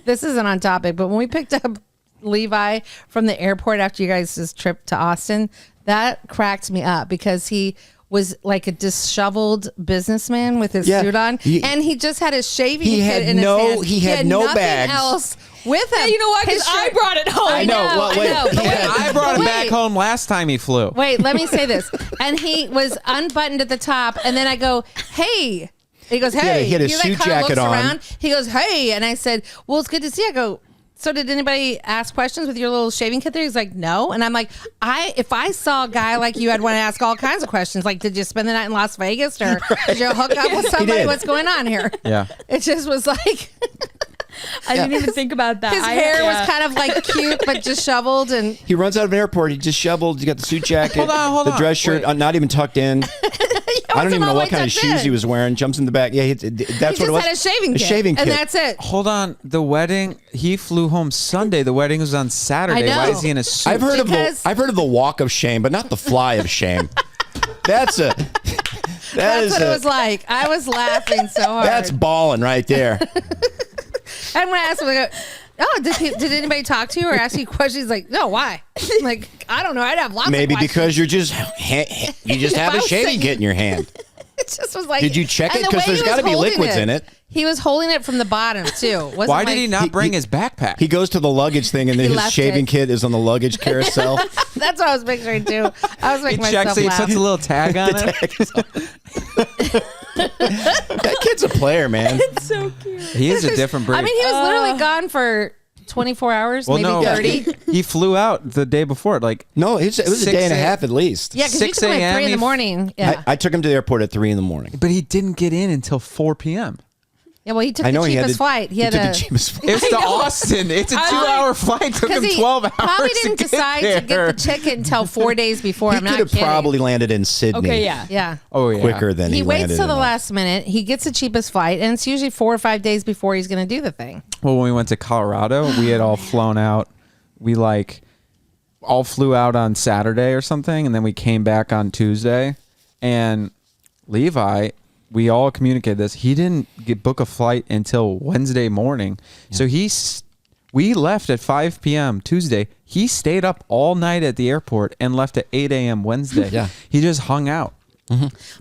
This isn't on topic, but when we picked up Levi from the airport after you guys' trip to Austin, that cracked me up because he was like a disheveled businessman with his Yeah. suit on, and he just had his shaving He kit had in no- his hand. he had no nothing bags. else with him. You know what? His Because I shirt- brought it home. I know. Well, wait. I know. But wait, I brought him wait. back home last time he flew. Wait, let me say this. And he was unbuttoned at the top, and then I go, "Hey." He goes, "Hey." he had his like, suit kinda jacket looks on. around. He goes, "Hey," and I said, "Well, it's good to see you." I go, "So did anybody ask questions with your little shaving kit there?" He's like, "No." And I'm like, if I saw a guy like you, I'd want to ask all kinds of questions. Like, did you spend the night in Las Vegas, or did you hook up with somebody? did. What's going on here? Yeah. It just was like I didn't even think about that. his hair was kind of like cute, but disheveled, and He runs out of an airport. He just shoveled. He got the suit jacket, Hold the on. dress shirt, Wait. not even tucked in. I don't even know what kind of shoes he was wearing. Jumps in the back. Yeah, that's he what just it was. had a shaving kit, shaving kit. and that's it. Hold on. The wedding, he flew home Sunday. The wedding was on Saturday. I know. Why is he in a suit? I've heard Because- of the walk of shame, but not the fly of shame. That's That's what it was like. I was laughing so hard. That's balling right there. And when I asked him, I go, "Oh, did anybody talk to you or ask you questions?" He's like, "No, why?" I'm like, I don't know. I'd have lots Maybe of questions. because you just have I a was shaving saying- kit in your hand. It just was like. Did you check and it? the 'Cause way there's he was gotta be holding liquids in it. He was holding it from the bottom too. Wasn't Why like, did he not bring his backpack? He goes to the luggage thing, and then He his left shaving it. kit is on the luggage carousel. That's what I was picturing too. I was He making checks myself it. He laugh. puts a little tag on it. That kid's a player, man. so cute. He is a different breed. I mean, he was literally gone for 24 hours, well, maybe no, 30. he flew out the day before. Like, No, it was a 6 day and a a- half at least. Yeah, because you 6 took him at a.m. 3 in the he- morning. Yeah. I took him to the airport at 3 a.m. but he didn't get in until 4 p.m. Yeah, well, he took I know the he had cheapest flight. He had took a the cheapest flight. It's to Austin. It's a 2-hour flight. Took him because he 12 hours. probably didn't to get decide to there. get the ticket until 4 days before. He I'm could not have kidding. probably landed in Sydney. Okay, yeah. Yeah. Oh yeah. quicker than he He waits landed till the in last minute. He gets the cheapest flight, and it's usually 4 or 5 days before he's going to do the thing. Well, when we went to Colorado, we had all flown out. We all flew out on Saturday or something, and then we came back on Tuesday. And Levi, we all communicated this. He didn't book a flight until Wednesday morning. So we left at 5 p.m. Tuesday. He stayed up all night at the airport and left at 8 a.m. Wednesday. Yeah. He just hung out.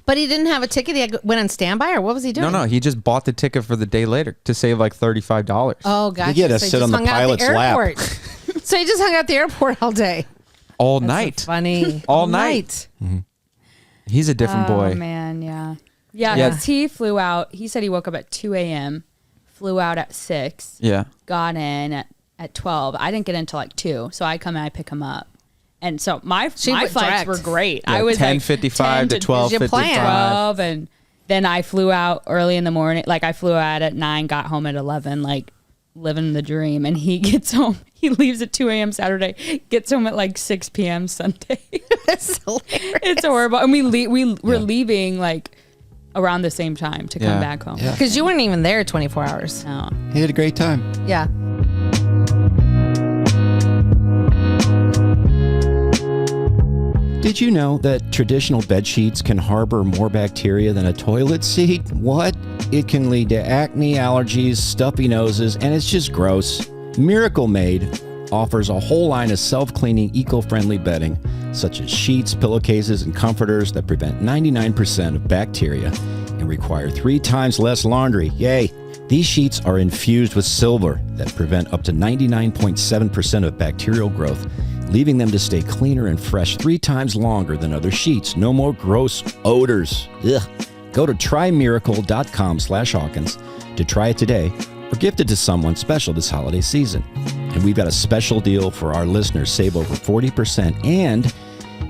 But he didn't have a ticket. He went on standby, or what was he doing? No, he just bought the ticket for the day later to save like $35. Oh, gotcha. get to So he sit just on the hung out at pilot's lap. airport. So he just hung out at the airport all day. All That's night. so funny. All night. He's a different boy. Oh man, yeah. Yeah, Yeah. because he flew out. He said he woke up at 2 a.m., flew out at 6, Yeah. got in at 12. I didn't get in until like 2, so I come and I pick him up. And so my went flights direct. were great. Yeah, I was 10:55 to 12:55. 12, and then I flew out early in the morning. Like I flew out at 9, got home at 11, like living the dream. And he gets home. He leaves at 2 a.m. Saturday, gets home at like 6 p.m. Sunday. It's hilarious. It's horrible. And we were leaving like around the same time to come Yeah. back home. Yeah. Because you weren't even there 24 hours. No. He had a great time. Yeah. Did you know that traditional bed sheets can harbor more bacteria than a toilet seat? What? It can lead to acne, allergies, stuffy noses, and it's just gross. Miracle Made offers a whole line of self-cleaning, eco-friendly bedding, such as sheets, pillowcases, and comforters that prevent 99% of bacteria and require 3 times less laundry. Yay! These sheets are infused with silver that prevent up to 99.7% of bacterial growth, leaving them to stay cleaner and fresh 3 times longer than other sheets. No more gross odors. Ugh. Go to trymiracle.com/Hawkins to try it today or gift it to someone special this holiday season. And we've got a special deal for our listeners. Save over 40%. And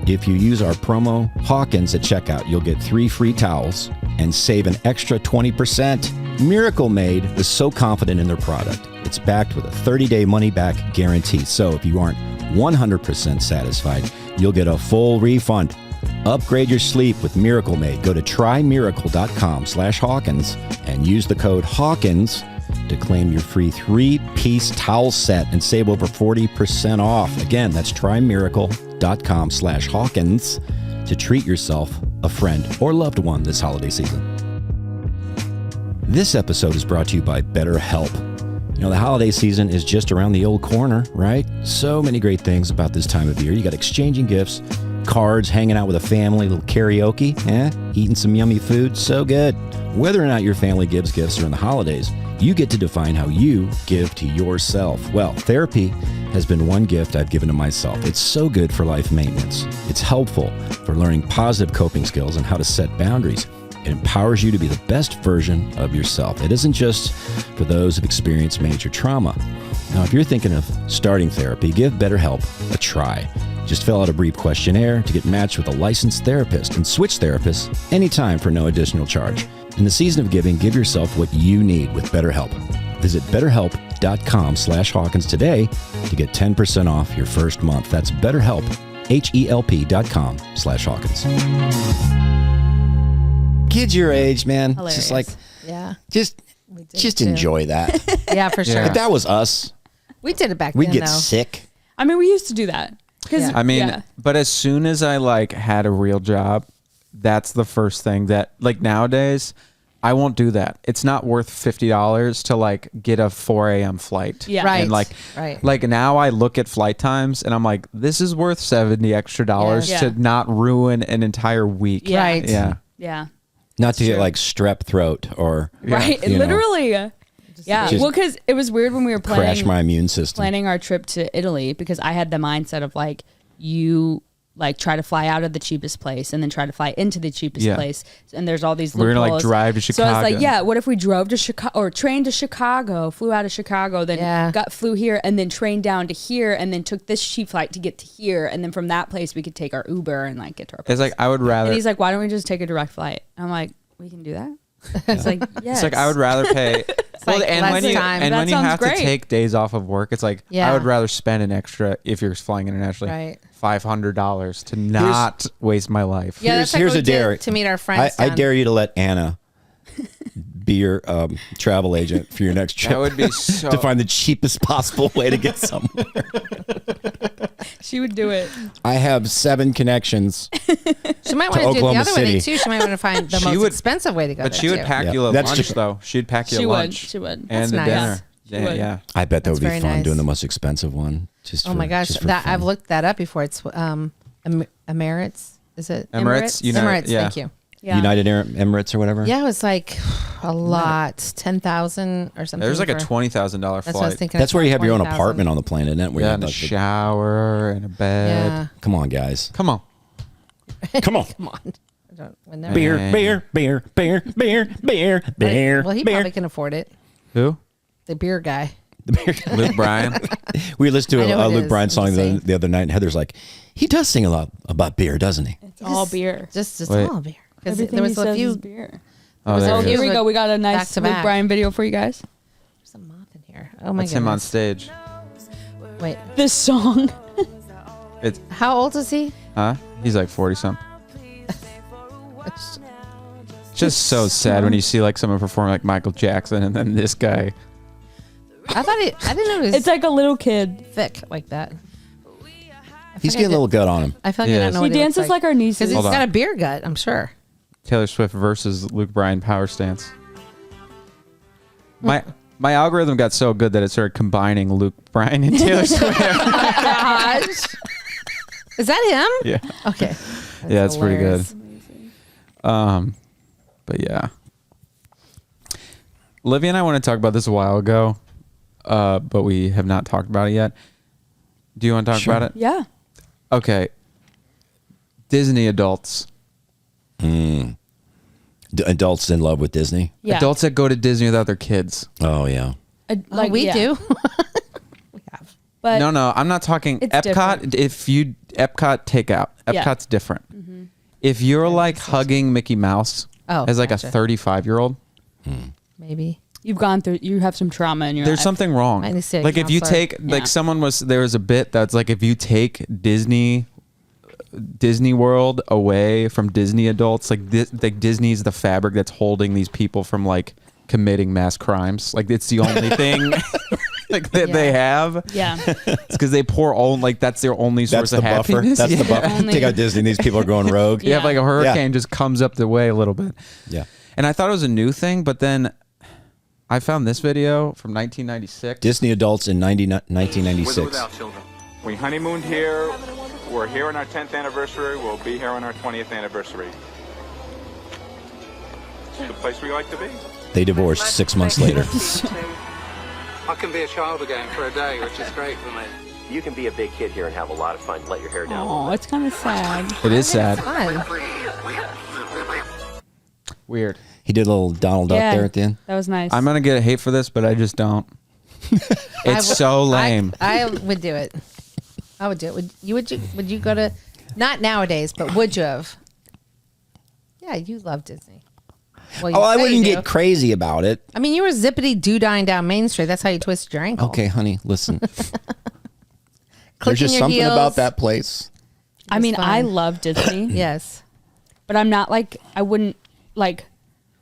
if you use our promo Hawkins at checkout, you'll get 3 free towels and save an extra 20%. Miracle Made is so confident in their product. It's backed with a 30-day money-back guarantee. So if you aren't 100% satisfied, you'll get a full refund. Upgrade your sleep with Miracle Made. Go to trymiracle.com/Hawkins and use the code Hawkins to claim your free 3-piece towel set and save over 40% off. Again, that's trymiracle.com/Hawkins to treat yourself, a friend, or loved one this holiday season. This episode is brought to you by BetterHelp. You know, the holiday season is just around the old corner, right? So many great things about this time of year. You got exchanging gifts, cards, hanging out with a family, a little karaoke, eating some yummy food. So good. Whether or not your family gives gifts during the holidays, you get to define how you give to yourself. Well, therapy has been one gift I've given to myself. It's so good for life maintenance. It's helpful for learning positive coping skills and how to set boundaries. It empowers you to be the best version of yourself. It isn't just for those who've experienced major trauma. Now, if you're thinking of starting therapy, give BetterHelp a try. Just fill out a brief questionnaire to get matched with a licensed therapist and switch therapists anytime for no additional charge. In the season of giving, give yourself what you need with BetterHelp. Visit BetterHelp.com/Hawkins today to get 10% off your first month. That's BetterHelp, HELP.com/Hawkins. Kids your age, man. Hilarious. It's just like, Yeah. just too. enjoy that. Yeah, for sure. If that was us, We did it back we'd then, get though. sick. I mean, we used to do that. 'Cause- Yeah. I mean, yeah. but as soon as I like had a real job, that's the first thing that like nowadays I won't do that. It's not worth $50 to like get a 4 a.m. flight. Yeah. Right. And like, Right. like now I look at flight times and I'm like, this is worth $70 extra Yes. to not ruin an entire week. Yeah. Right. Yeah. Yeah. Not to get true. like strep throat or Right. you know, Literally. Yeah. Just Well, because it was weird when we were crash my immune system. planning our trip to Italy, because I had the mindset of like, you like try to fly out of the cheapest place and then try to fly into the cheapest Yeah. place. And there's all these We're gonna, like, loopholes. drive to So I was like, Chicago. yeah, what if we drove to Chicago or trained to Chicago, flew out of Chicago, then Yeah. flew here and then trained down to here and then took this cheap flight to get to here. And then from that place, we could take our Uber and like get to our place. It's like I would rather. And he's like, why don't we just take a direct flight? I'm like, we can do that. It's like, yes. It's like I would rather pay. like and less when you time. and That when you sounds have great. to take days off of work, it's like Yeah. I would rather spend an extra if you're flying internationally, Right. $500 to not waste my life. Yeah, Here's- that's like here's what we a dare. did to meet our friends. I down- dare you to let Anna be your travel agent for your next trip. That would be so. to find the cheapest possible way to get somewhere. she would do it. I have 7 connections. She might want to do it the Oklahoma other way City. too. She might want to find the She most would- expensive way to go. But there, she would too. pack Yeah, you a that's lunch true. though. She'd pack you She a would. lunch. She would. And That's a nice. dinner. She Yeah, would. yeah. I bet that That's would be very fun nice. doing the most expensive one. Just Oh my gosh, just for that fun. I've looked that up before. It's Emirates. Is it Emirates, Emirates? yeah. Thank you. Yeah. United Emirates or whatever. Yeah, it was like a lot, 10,000 or something. There's like a for- $20,000 That's what I was flight. thinking. That's where you have your own 20,000. apartment on the planet, isn't it? Where you Yeah, have and a like the- shower and a bed. Yeah, Come on, guys. Come on. Come on. come on. I don't, when they're- Beer, beer, beer, beer, beer, beer, beer. Well, he beer. probably can afford it. Who? The beer guy. Luke Bryan. We listened to I know a it Luke is. Bryan I'm song just saying. the other night, and Heather's like, he does sing a lot about beer, doesn't he? It's all beer. Just Wait. all beer. Because Everything there he was a says few. is beer. Oh, was there a it few- is. Here we go. We got a nice Back to Luke back. Bryan video for you guys. There's a moth in here. Oh my That's him on goodness. stage. Wait, This song. It's how old is he? huh? He's like 40 something. Just so sad when you see like someone perform like Michael Jackson and then this guy. I didn't know he was It's like a little kid. thick like that. He's getting a little gut on him. I feel like I Yes. don't know He what he looks dances like our because nieces. he's Hold on. got a beer gut. I'm sure. Taylor Swift versus Luke Bryan power stance. My algorithm got so good that it started combining Luke Bryan and Taylor Swift. Gosh. Is that him? Yeah. Okay. Yeah, it's pretty good. hilarious. But yeah. Livy and I want to talk about this a while ago, but we have not talked about it yet. Do you want to talk Sure. about it? Yeah. Okay. Disney adults. Adults in love with Disney. Yeah. Adults that go to Disney without their kids. Oh yeah. Like we yeah. do. We have. But No, I'm not talking It's Epcot. different. If you Epcot take out, Yeah. Epcot's different. If you're like hugging Mickey Mouse Oh, as like gotcha. a 35-year-old, Maybe. you've gone through. You have some trauma in your there's life. something wrong. Might need to see a Like if you counselor. take like Yeah. someone was there was a bit that's like if you take Disney World away from Disney adults, like like Disney's the fabric that's holding these people from like committing mass crimes. Like it's the only thing like that they have. Yeah. It's because they pour on like that's their only source That's the of buffer. happiness. That's the Yeah. buffer. Only- Take out Disney. These people are going rogue. You have like a Yeah. hurricane just comes up the way a little bit. Yeah. And I thought it was a new thing, but then I found this video from 1996. Disney adults in With or 1996. without children. We honeymooned here We're here on our 10th anniversary. We'll be here on our 20th anniversary. It's the place we like to be. They divorced 6 months later. I can be a child again for a day, which is great for me. You can be a big kid here and have a lot of fun. Let your hair down. Oh, it's kind of sad. It is sad. Fun. Weird. He did a little Donald Duck there at the end. That was nice. I'm gonna get hate for this, but I just don't. It's so lame. I would do it. I would do it. Would you go to, not nowadays, but would you have? Yeah, you love Disney. Well, you I say wouldn't you get do. crazy about it. I mean, you were zippity doo-dying down Main Street. That's how you twisted your ankle. Okay, honey, listen. There's Clicking just your something heels. about that place. I mean, fun. I love Disney, Yes. but I'm not like, I wouldn't like,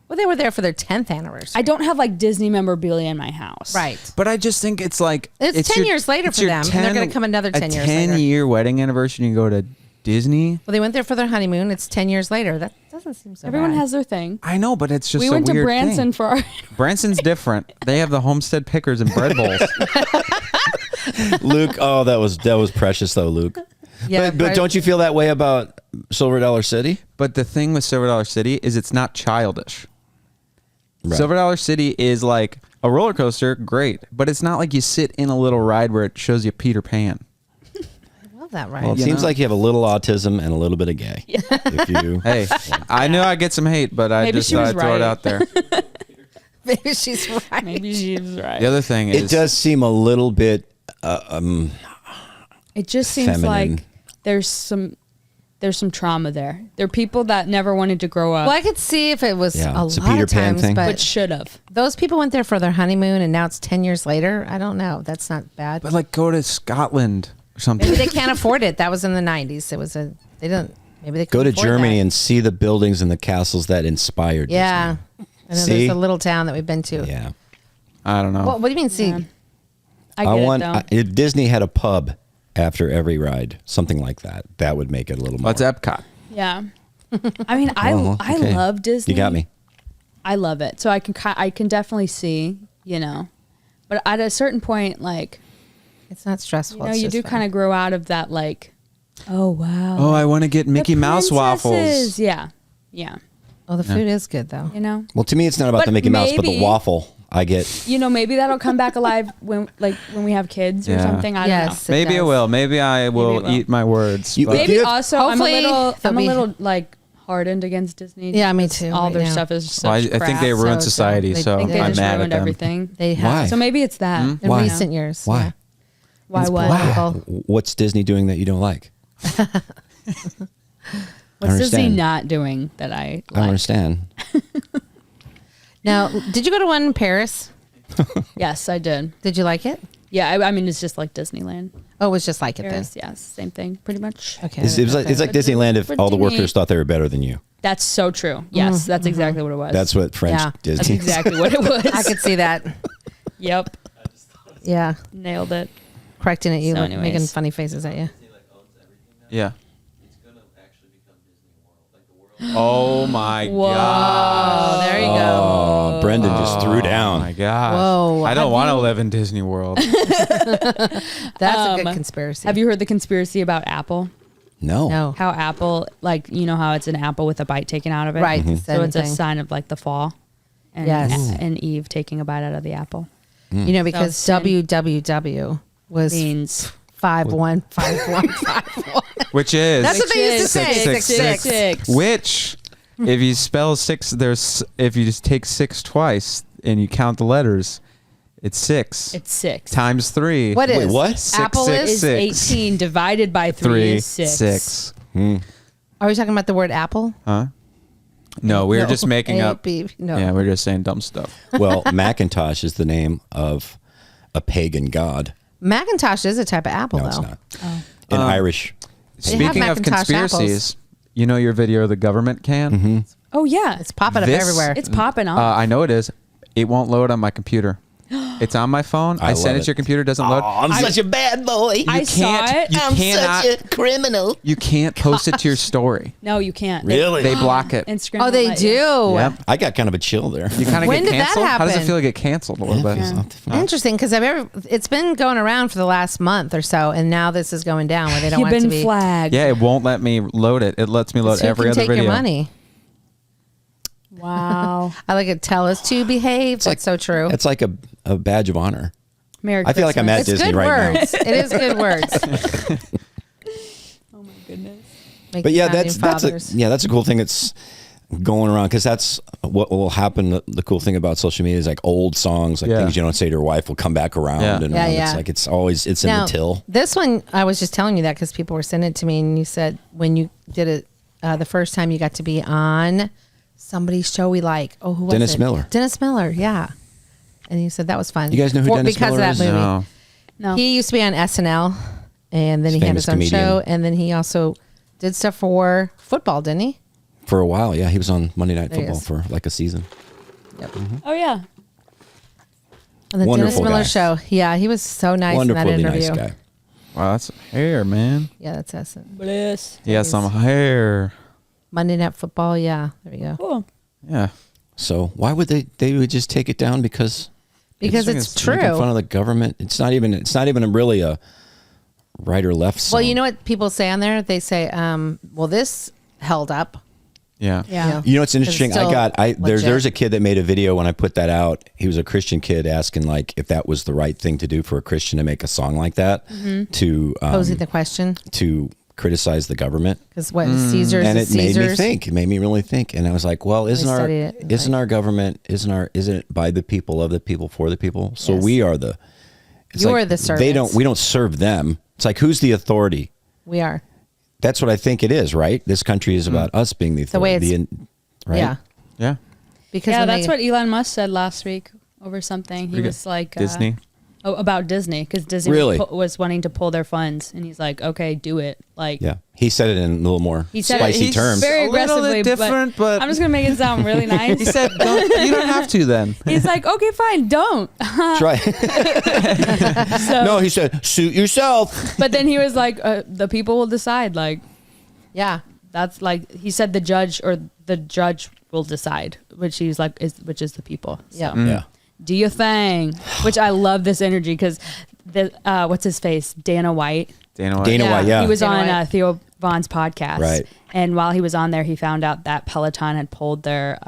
Well, they were there for their 10th anniversary. I don't have like Disney memorabilia in my house. Right. But I just think it's like It's 10 years later it's for your them, and they're gonna come another 10 years A later. 10-year wedding anniversary and you go to Disney. Well, they went there for their honeymoon. It's 10 years later. That doesn't seem so Everyone bad. has their thing. I know, but it's just We a went to weird Branson thing. for our. Branson's different. They have the Homestead Pickers and bread bowls. Luke, oh, that was precious though, Luke. Yeah, but don't you feel that way about Silver Dollar City? But the thing with Silver Dollar City is it's not childish. Right. Silver Dollar City is like a roller coaster, great, but it's not like you sit in a little ride where it shows you Peter Pan. I love that, right? Well, it seems like you have a little autism and a little bit of gay. If you, Hey, I knew I'd get some hate, but I Maybe just she thought was I'd throw it right. out there. Maybe she's right. Maybe she's right. The other thing is it does seem a little bit. It just seems feminine. like there's some trauma there. There are people that never wanted to grow up, Well, I could see if it was Yeah, a it's a lot Peter of Pan times, thing. but but should have. those people went there for their honeymoon, and now it's 10 years later. I don't know. That's not bad. But like go to Scotland or something. Maybe they can't afford it. That was in the 90s. It was they didn't. Maybe they Go to couldn't afford Germany that. and see the buildings and the castles that inspired Yeah, I know See? there's a little town that we've been to. Disney. Yeah. I don't know. What do you mean? See, Yeah. I get it though. If Disney had a pub after every ride, something like that, that would make it a little more. What's Epcot? Yeah. I mean, I okay. love Disney. You got me. I love it. So I can definitely see, but at a certain point, like, it's not stressful. it's you just do fun. kind of grow out of that, like, oh wow. Oh, I want to get The Mickey Mouse waffles. princesses. Yeah. Yeah. Oh, the food is good though. Well, to me, it's not about But the Mickey Mouse, but the maybe- waffle. I get. Maybe that'll come back alive when we have kids or Yeah. something. I don't Yes. know. Maybe it does. will. Maybe I will it will. eat my words. You- but- Maybe If- also Hopefully I'm a they'll be- little like hardened against Disney. Yeah, me because too, All right their now. stuff is such Well, I crap. think they ruined So society, they so I think they I'm just mad at ruined them. everything. They Why? have So maybe it's that. in Why? recent years. Why? Yeah. Why? It's What? political. What's Disney doing that you don't like? What's Disney understand. not doing that I I like? don't understand. Now, did you go to one in Paris? Yes, I did. Did you like it? Yeah, I mean it's just like Disneyland. Oh, it was just like it Paris, yes, same thing, pretty much. then. Okay. It's like Disneyland if But all the Disney- workers thought they were better than you. That's so true. Yes, that's exactly what it was. That's what French Yeah. Disney. That's exactly what it was. I could see that. Yep, Yeah. nailed it. Correcting at you, So like, making anyways. funny faces at you. Yeah. Oh my Whoa. god! Oh, there you go. Oh, Brendan just threw Oh down. my gosh! Whoa, I don't have want to you- live in Disney World. That's a good conspiracy. Have you heard the conspiracy about Apple? No. No. How Apple, like, how it's an apple with a bite taken out of it? Right. So it's a thing. sign of like the fall. And, Yes. and Eve taking a bite out of the apple. Because So sin- WWW was Means 515151. Which is That's what they used to say. 666. Which, if you spell six, if you just take six twice and you count the letters, it's 6. It's 6. Times 3. What is? Wait, what? Apple Six, is? Is 18 divided by 3 is 6. 6. Are we talking about the word apple? Huh? No, we were just making up. No. Yeah, we're just saying dumb stuff. Well, Macintosh is the name of a pagan god. Macintosh is a type of apple, No, though. it's not. In Irish. Speaking of Macintosh conspiracies, you know your video of the government can? Oh, yeah. It's popping up This- everywhere. It's popping off. I know it is. It won't load on my computer. It's on my phone. I send love it to your computer. Doesn't load. I'm such a bad boy. I saw it. You cannot. such a criminal. You can't post it to your story. No, you can't. Really? They block it. Instagram. Oh, won't they let do. you. Yep. I got kind of a chill there. You kind of When get did that canceled. How does it happen? feel to get canceled a little bit? Interesting, because it's been going around for the last month or so, and now this is going down where they don't You've want it to been be. flagged. Yeah, it won't let me load it. It lets me load So who every can other take video. your money? Wow. I like it. Tell us to behave. That's so true. It's like a badge of honor. Merry I feel like I'm at It's Disney good right words. It is good words. Oh my goodness. Make But yeah, founding fathers. that's a cool thing that's going around, because that's what will happen. The cool thing about social media is like old songs, like Yeah. things you don't say to your wife will come back around. Yeah. And Yeah, around. yeah. It's like it's in Now, the till. this one, I was just telling you that because people were sending it to me, and you said when you did it the first time you got to be on somebody's show we like. Oh, who was Dennis it? Miller. Dennis Miller, yeah. And you said that was fun. You guys know who Dennis because Miller of that is? movie. No. No. He used to be on SNL, and then he had Famous his own comedian. show, and then he also did stuff for football, didn't he? For a while, yeah, he was on Monday Night There he Football is. for like a season. Yep. Oh yeah. And the Wonderful Dennis Miller guy. show. Yeah, he was so nice Wonderfully in that nice interview. guy. Wow, that's hair, man. Yeah, that's us. Bliss. He has some hair. Monday Night Football. Yeah, there we go. Cool. Yeah. So why would they would just take it down because Because It's it's making fun true. of the government? It's not even really a right or left song. Well, you know what people say on there? They say, well, this held up. Yeah. Yeah. You know what's interesting? still legit. There's a kid that made a video when I put that out. He was a Christian kid asking like if that was the right thing to do for a Christian to make a song like that to Posing the question. to criticize the government. Because what, Caesar's And is it made Caesar's? me think. It made me really think. And I was like, well, isn't studied it, and our government isn't it by the people, of the people, for the people? So Yes. we are the it's You're like the servants. we don't serve them. It's like, who's the authority? We are. That's what I think it is, right? This country is about us being the The way authority. it's- right? Yeah. Yeah. Because Yeah, when that's they- what Elon Musk said last week over something. He Pretty good. was like Disney. about Disney, because Disney Really? was wanting to pull their funds, and he's like, "Okay, do it." Like, Yeah. He said it in a little more He said it- spicy he's terms. very A little aggressively, bit different, but- I'm just gonna make it sound really nice. He said, you don't have to then. He's like, "Okay, fine, don't." That's right. So, No, he said, suit yourself. but then he was like, "The people will decide." Like, yeah. that's like he said, the judge will decide, which he's like, which is the people. So, Yeah. Yeah. do your thing. Which I love this energy because the what's his face, Dana White. Dana White. Dana White, yeah. He was Dana on White. Theo Vaughn's podcast, Right. And while he was on there, he found out that Peloton had pulled their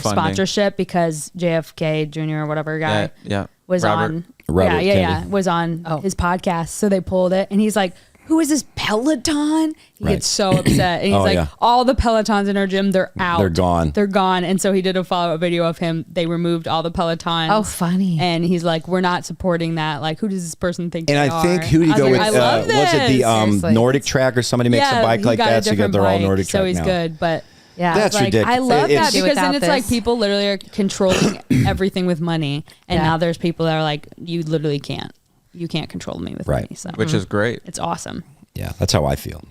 sponsorship because JFK Jr. or whatever guy Yeah. was Robert. on. Robert yeah, Kennedy. was on Oh. his podcast, so they pulled it, and he's like, "Who is this Peloton?" He Right. gets so upset, and he's Oh, like, yeah. "All the Pelotons in our gym, they're out. They're gone. They're gone." And so he did a follow up video of him. They removed all the Pelotons. Oh, funny. And he's like, "We're not supporting that. Like, who does this person think?" And they I think are?" who did he I was go like, with? I love Was it the this. Seriously. Nordic track, or somebody makes a bike he like got that? So different they're all bike, Nordic so track he's now. good. But Yeah. That's like, ridiculous. I love that It's- because then Without it's like this. people literally are controlling everything with money, and Yeah. now there's people that are like, you literally can't. You can't control me with Right. money. So Which is great. it's awesome. Yeah, that's how I feel.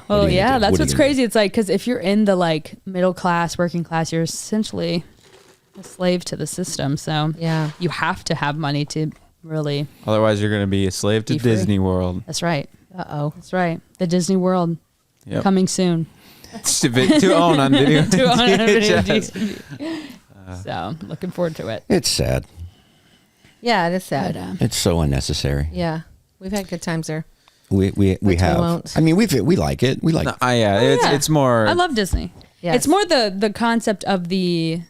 Well, are you yeah, gonna do? that's What are what's you gonna crazy. It's like, because if you're in the like middle class, working class, you're essentially a slave to the system. So Yeah. you have to have money to really. Otherwise, you're going to be a slave to Be free. Disney World. That's right. Uh-oh. That's right. The Disney World Yep. coming soon. to own on video. To own on video VHS. DVD. So looking forward to it. It's sad. Yeah, it is sad. But, It's so unnecessary. Yeah. We've had good times there. We we have. won't. I mean, we like it. We like. No, yeah, yeah. it's more. I love Disney. Yes. It's more the concept of the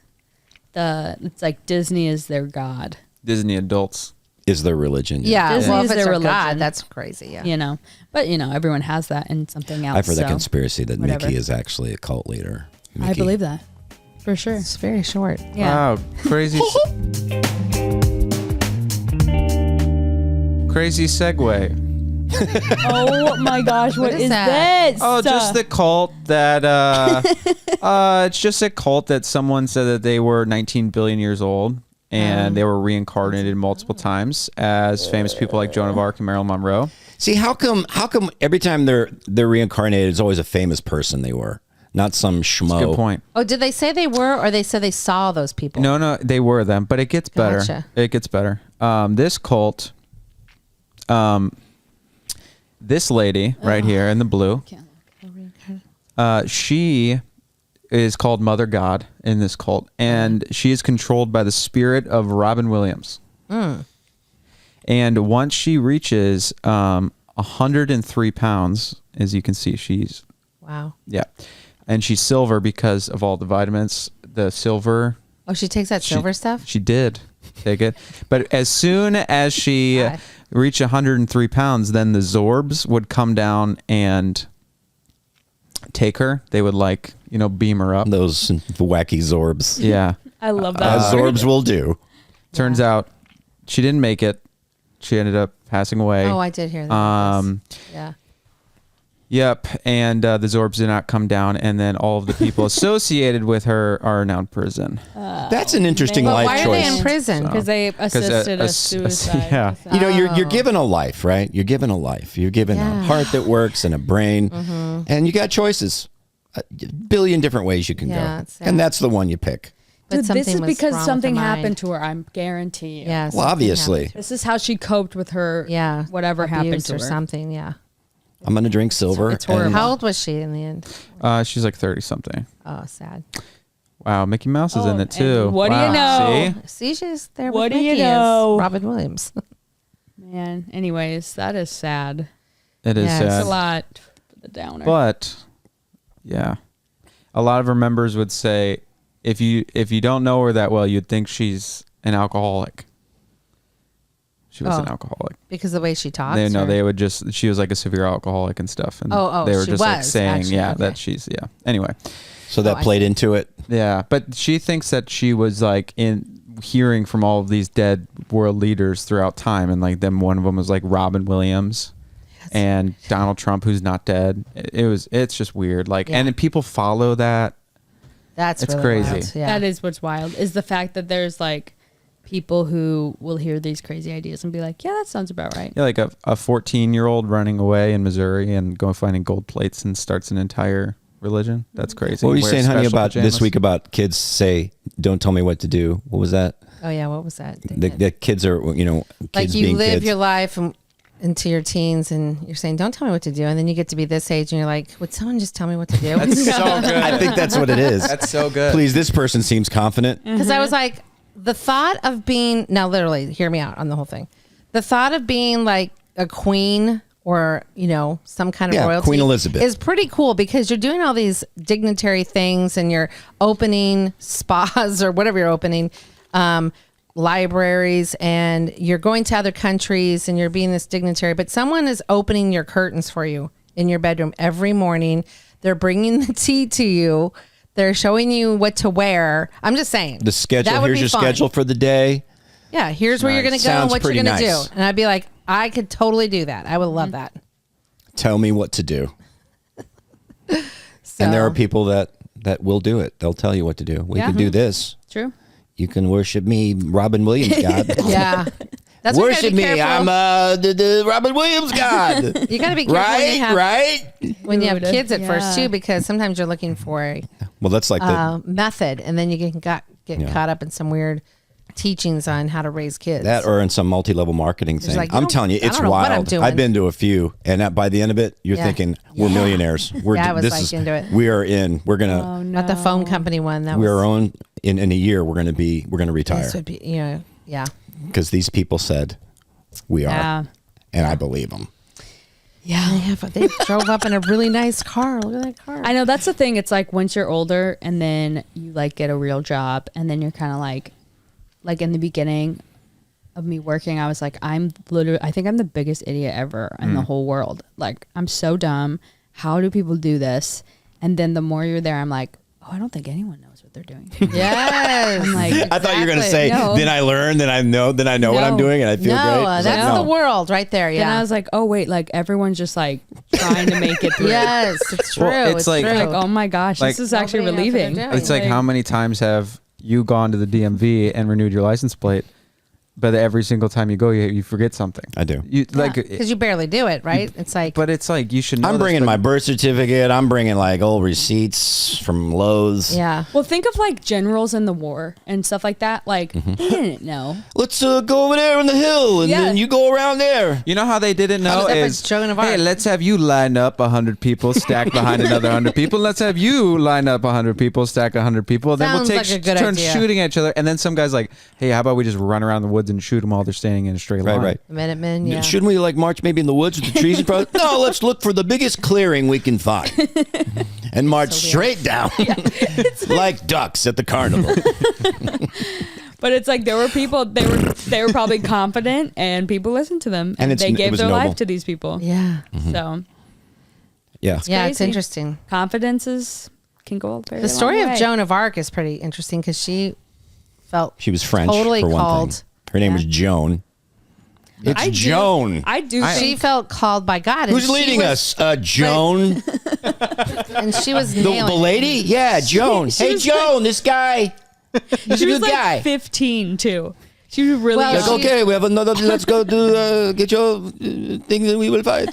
it's like Disney is their god, Disney adults. Is their religion? Yeah. Disney Well, if is it's their their God, religion. that's crazy. Yeah. you know. But everyone has that in something else. I've heard that so conspiracy that whatever. Mickey is actually a cult leader. I Mickey. believe that for sure. It's very short. Yeah. Wow, crazy. Crazy segue. Oh my gosh, What what is is that? this? Oh, just the cult that it's just a cult that someone said that they were 19 billion years old and they were reincarnated multiple times as famous people like Joan of Arc and Marilyn Monroe. See, how come every time they're reincarnated, it's always a famous person they were? not some schmo. Good point. Oh, did they say they were, or they said they saw those people? No, they were them, but it gets better. Gotcha. It gets better. This cult, this lady right here in the blue, she is called Mother God in this cult, and she is controlled by the spirit of Robin Williams. And once she reaches 103 pounds, as you can see, she's Wow. yeah, and she's silver because of all the vitamins. The silver. Oh, she takes that silver stuff? She did take it, but as soon as she reached 103 pounds, then the Zorbs would come down and take her. They would beam her up. Those wacky Zorbs. Yeah, I love that. As Zorbs will do. turns out she didn't make it. She ended up passing away. Oh, I did hear that. Yeah. Yep, and the Zorbs did not come down, and then all of the people associated with her are now in prison. That's an interesting But life why choice. are they in prison? Because they assisted a a suicide. yeah. You know, you're given a life, right? You're given a life. You're given a heart that works and a brain, and you got choices. A billion different ways you can Yeah, go, it's sad. and that's the one you pick. But Dude, this something is was because wrong with something her mind. happened to her. I'm guarantee you. Yeah. Well, something obviously, happened. This is how she coped with her. Yeah. Whatever happened abuse to or her. something. Yeah. I'm gonna drink silver. It's horrible. and- How old was she in the end? She's like 30 something. Oh, sad. Wow, Mickey Mouse is in Oh, it too. and what do you Wow. know? See? See, she's there What with do you Mickey know? as Robin Williams. Man. Anyways, that is sad. It is Yeah, It's sad. a lot for the downer. But yeah, a lot of her members would say, if you don't know her that well, you'd think she's an alcoholic. She was an Oh. alcoholic. Because of the way she talks? They would just, she was like a severe alcoholic and stuff, and Oh, they were she just like was, saying, actually, yeah, okay. that she's Anyway, So that I played into it. yeah, but she thinks that she was like in hearing from all of these dead world leaders throughout time, and like them, one of them was like Robin Williams. And Donald Trump, who's not dead. It's just weird. Like, Yeah. and then people follow that. That's It's really crazy. wild. Yeah. That is what's wild, is the fact that there's like people who will hear these crazy ideas and be like, yeah, that sounds about right. Yeah, like a 14-year-old running away in Missouri and going finding gold plates and starts an entire religion. That's crazy. What were you Wears saying, honey, special about pajamas. this week about kids say, "Don't tell me what to do"? What was that? Oh, yeah. What was that? The kids are, kids Like you being live kids. your life into your teens and you're saying, don't tell me what to do. And then you get to be this age and you're like, would someone just tell me what to do? That's so good. I think that's what it is. That's so good. Please, this person seems confident. Because I was like, the thought of being, now literally, hear me out on the whole thing. The thought of being like a queen or, some kind of Yeah, royalty Queen Elizabeth. is pretty cool because you're doing all these dignitary things and you're opening spas or whatever you're opening, libraries, and you're going to other countries and you're being this dignitary, but someone is opening your curtains for you in your bedroom every morning. They're bringing the tea to you. They're showing you what to wear. I'm just saying. The schedule. That would Here's be your fun. schedule for the day. Yeah, here's where you're going to go and Sounds what you're pretty going to nice. do. And I'd be like, I could totally do that. I would love that. Tell me what to do. So, And there are people that will do it. They'll tell you what to do. We Yeah. can do this. True. You can worship me, Robin Williams God. yeah. That's why you gotta Worship be me. careful. I'm the Robin Williams God. You got to be careful right? when you have Dude, kids at first yeah. too, because sometimes you're looking for a Well, that's like the method, and then you get Yeah. caught up in some weird teachings on how to raise kids. that, or in some multi-level marketing thing. like, you I'm don't- telling you, I it's don't know what I'm wild. doing. I've been to a few, and by the end of it, you're Yeah. thinking we're millionaires. We're Yeah, I was, this like, is into it. we are in. We're gonna Oh, no. Not the phone company one. That we're was own in a year. We're gonna retire this would be yeah. because these people said we are, Yeah. and I believe them. Yeah, but they drove up in a really nice car. Look at that car. I know that's the thing. It's like once you're older and then you like get a real job and then you're kind of like in the beginning of me working, I was like, I think I'm the biggest idiot ever in the whole world. Like, I'm so dumb. How do people do this? And then the more you're there, I'm like, oh, I don't think anyone knows what they're doing. Yes. I'm like, I thought you were gonna Exactly. say, No. then I learn, then I know what I'm No. doing, and I feel no, great. It's that's like, the no. world right there. Then Yeah. I was like, oh wait, like everyone's just like trying to make it through. yes, it's true. Well, it's it's like- true. Like, oh my gosh, Like- this is actually Nobody knows what they're relieving. doing. It's like, how many times have you gone to the DMV and renewed your license plate? but every single time you go, you forget something. I do. You like Because you barely do it, right? It's like, but it's like you should know I'm this, bringing but- my birth certificate. I'm bringing like old receipts from Lowe's. yeah. Well, think of like generals in the war and stuff like that. Like they didn't know. Let's go over there on the hill, and Yeah. then you go around there. You know how they didn't know Except for is, Joan of hey, Arc. let's have you line up 100 people stacked behind another 100 people. Let's have you line up 100 people, stack 100 people. Then we'll Sounds take like a good turn idea. shooting at each other. And then some guy's like, hey, how about we just run around the woods and shoot them while they're standing in a straight line? Right. Minutemen, yeah. Shouldn't we like march maybe in the woods with the trees in front? No, let's look for the biggest clearing we can find and march straight down like ducks at the carnival. But it's like there were people. They were probably confident, and people listened to them, And and they it gave was their noble. life to these people. Yeah. So Yeah. Yeah, it's crazy. interesting. confidences can go a very The story long of way. Joan of Arc is pretty interesting because she felt She was French totally for one called. thing. Her name was Joan. It's I do- Joan. I do. She think, felt called by God. and Who's she leading was- us? Joan? And she was The nailing it. lady? Yeah, Joan. she Hey, was Joan, this guy. He's she a was good like guy. 15 too. She was really Well, young. Like, okay, we have another. Let's go to get your thing that we will fight.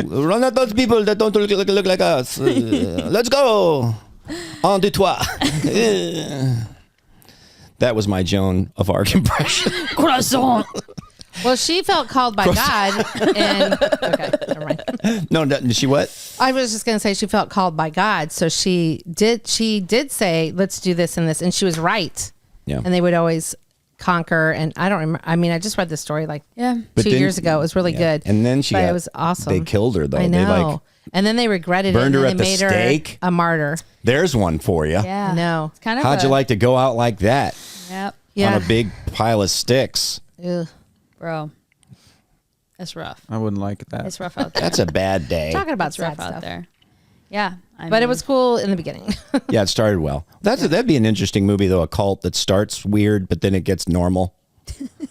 Run at those people that don't look like us. Let's go. Un, deux, trois. That was my Joan of Arc impression. Croissant. Well, she felt called by God. And okay, never mind. No, she what? I was just gonna say she felt called by God, so she did say, "Let's do this and this," and she was right. Yeah. And they would always conquer. And I don't remember. I mean, I just read this story like Yeah. But 2 then- years ago. It was really yeah. good. And then but it was awesome. They killed her though. I know. They like and then they regretted burned it. her And at they the made stake. her a martyr. There's one for you. Yeah. I know. It's kind of. How'd you like to go out like that Yep. Yeah. on a big pile of sticks? Ugh. Bro. That's rough. I wouldn't like that. It's rough out there. That's a bad day. Talking about It's rough sad out stuff. there. Yeah. I But it mean, was cool in the beginning. Yeah, it started well. That'd be an interesting movie though. A cult that starts weird, but then it gets normal.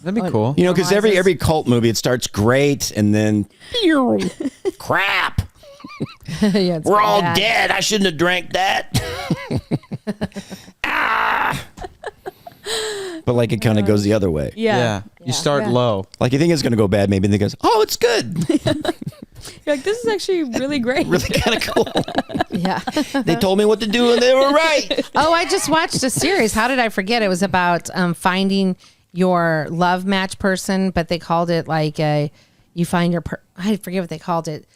That'd be cool. You know, because Normalizes. every cult movie it starts great and then crap. Yeah, it's We're all bad. dead. I shouldn't have drank that. But like it kind of goes the other way. Yeah. You start Yeah. low. Like you think it's going to go bad, maybe, and then it goes, oh, it's good. You're like, this is actually really great. Really kind of cool. Yeah. They told me what to do and they were right. Oh, I just watched a series. How did I forget? It was about finding your love match person, but they called it like you find your. I forget what they called it.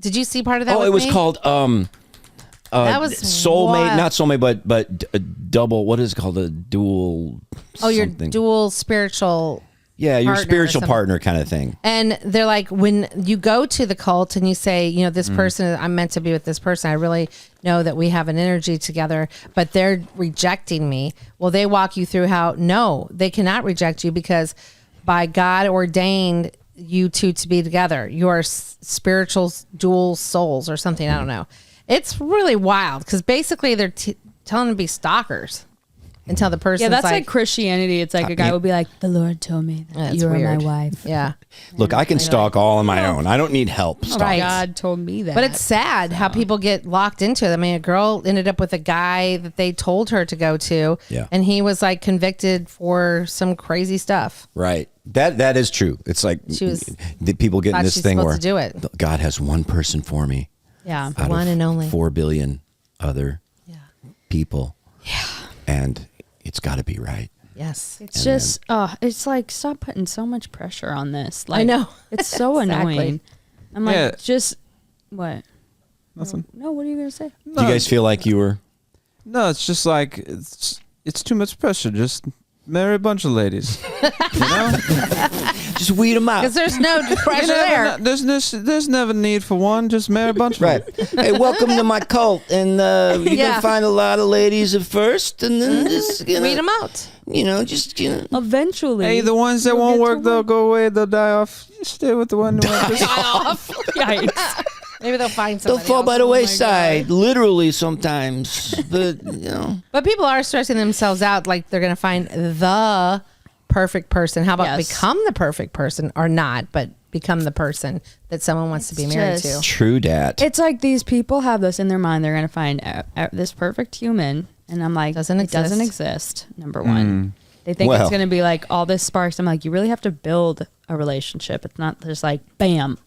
Did you see part of that? Oh, with it was me? called That was soulmate, wild. not soulmate, but a double. What is it called? A dual. Oh, your something. dual spiritual. Yeah, your partner or spiritual something. partner kind of thing. And they're like, when you go to the cult and you say, you know, this Mm. person, I'm meant to be with this person. I really know that we have an energy together, but they're rejecting me. Well, they walk you through how, no, they cannot reject you because by God ordained you two to be together. You are spiritual dual souls or something. I don't know. It's really wild because basically they're telling them to be stalkers until the person. Yeah, that's like Christianity. It's like a guy would be like, the Lord told me that That's you are my weird. wife. Yeah. Look, I can stalk all on my own. I don't need help. Stalking. Right. God told me that. But it's sad how people get locked into it. I mean, a girl ended up with a guy that they told her to go to, Yeah. and he was like convicted for some crazy stuff. Right. That is true. It's like She was- the people getting thought this she's thing supposed where to do it. God has one person for me yeah. out one of and only. 4 billion other Yeah. people. Yeah. And it's got to be right. Yes. It's just, it's like, stop putting so much pressure on this. Like, I know. It's so Exactly. annoying. I'm like, Yeah. just, what? Nothing. No, what are you going to say? Do you guys feel like you were? No, it's just like it's too much pressure. Just marry a bunch of ladies. You know? Just weed them out. Because there's no pressure there. There's never need for one. Just marry a bunch of Right. Hey, welcome to my cult. And you're Yeah. going to find a lot of ladies at first. And then just, Read them out. Eventually. Hey, the ones that you'll won't get work, to they'll one. go away. They'll die off. You stay with the one who wants. Yikes. Maybe they'll find They'll somebody fall else. by the wayside, literally sometimes. But, But people are stressing themselves out like they're going to find the perfect person. How about Yes. become the perfect person or not, but become the person that someone wants to be married just- to? true dat. It's like these people have this in their mind. They're going to find this perfect human. And I'm like, Doesn't it doesn't exist. exist. Number one. They think Well. it's going to be like all this sparks. I'm like, you really have to build a relationship. It's not just like, bam,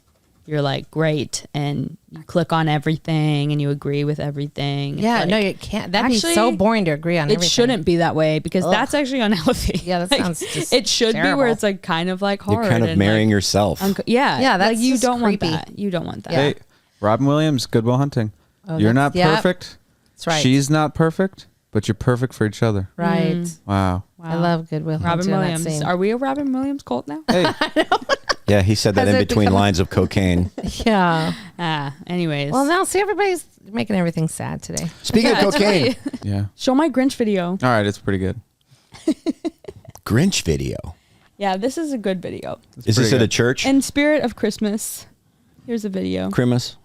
you're like great and you click on everything and you agree with everything. It's Yeah, like, no, you can't. That'd be actually, so boring to agree on it everything. shouldn't be that way because Ugh. that's actually unhealthy. Yeah, that Like, sounds just it should be terrible. where it's like kind of like hard. You're kind of and, marrying like, yourself. yeah, Yeah, that's like you just don't creepy. want that. You don't want that. Yeah. Hey, Robin Williams, Good Will Hunting. Oh, You're not that's- yep. perfect. That's right. She's not perfect, but you're perfect for each other. right. Wow. I love Goodwill Robin Hunting in that Williams. scene. Are we a Robin Williams cult now? Hey, Yeah, he said that Has in it between become- lines of cocaine. Yeah. Anyways. Well, now see, everybody's making everything sad today. Speaking Yeah, of it's cocaine, really- yeah. Show my Grinch video. All right, it's pretty good. Grinch video. Yeah, this is a good video. Is this pretty at a good. church? In spirit of Christmas, here's a video. Christmas?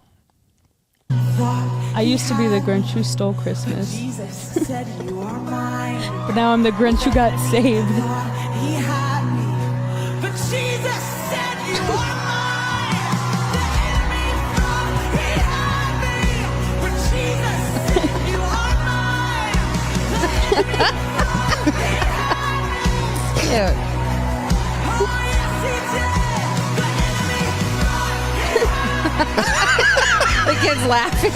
I used to be the Grinch who stole Christmas. But now I'm the Grinch who got saved. Cute. The kids laughing.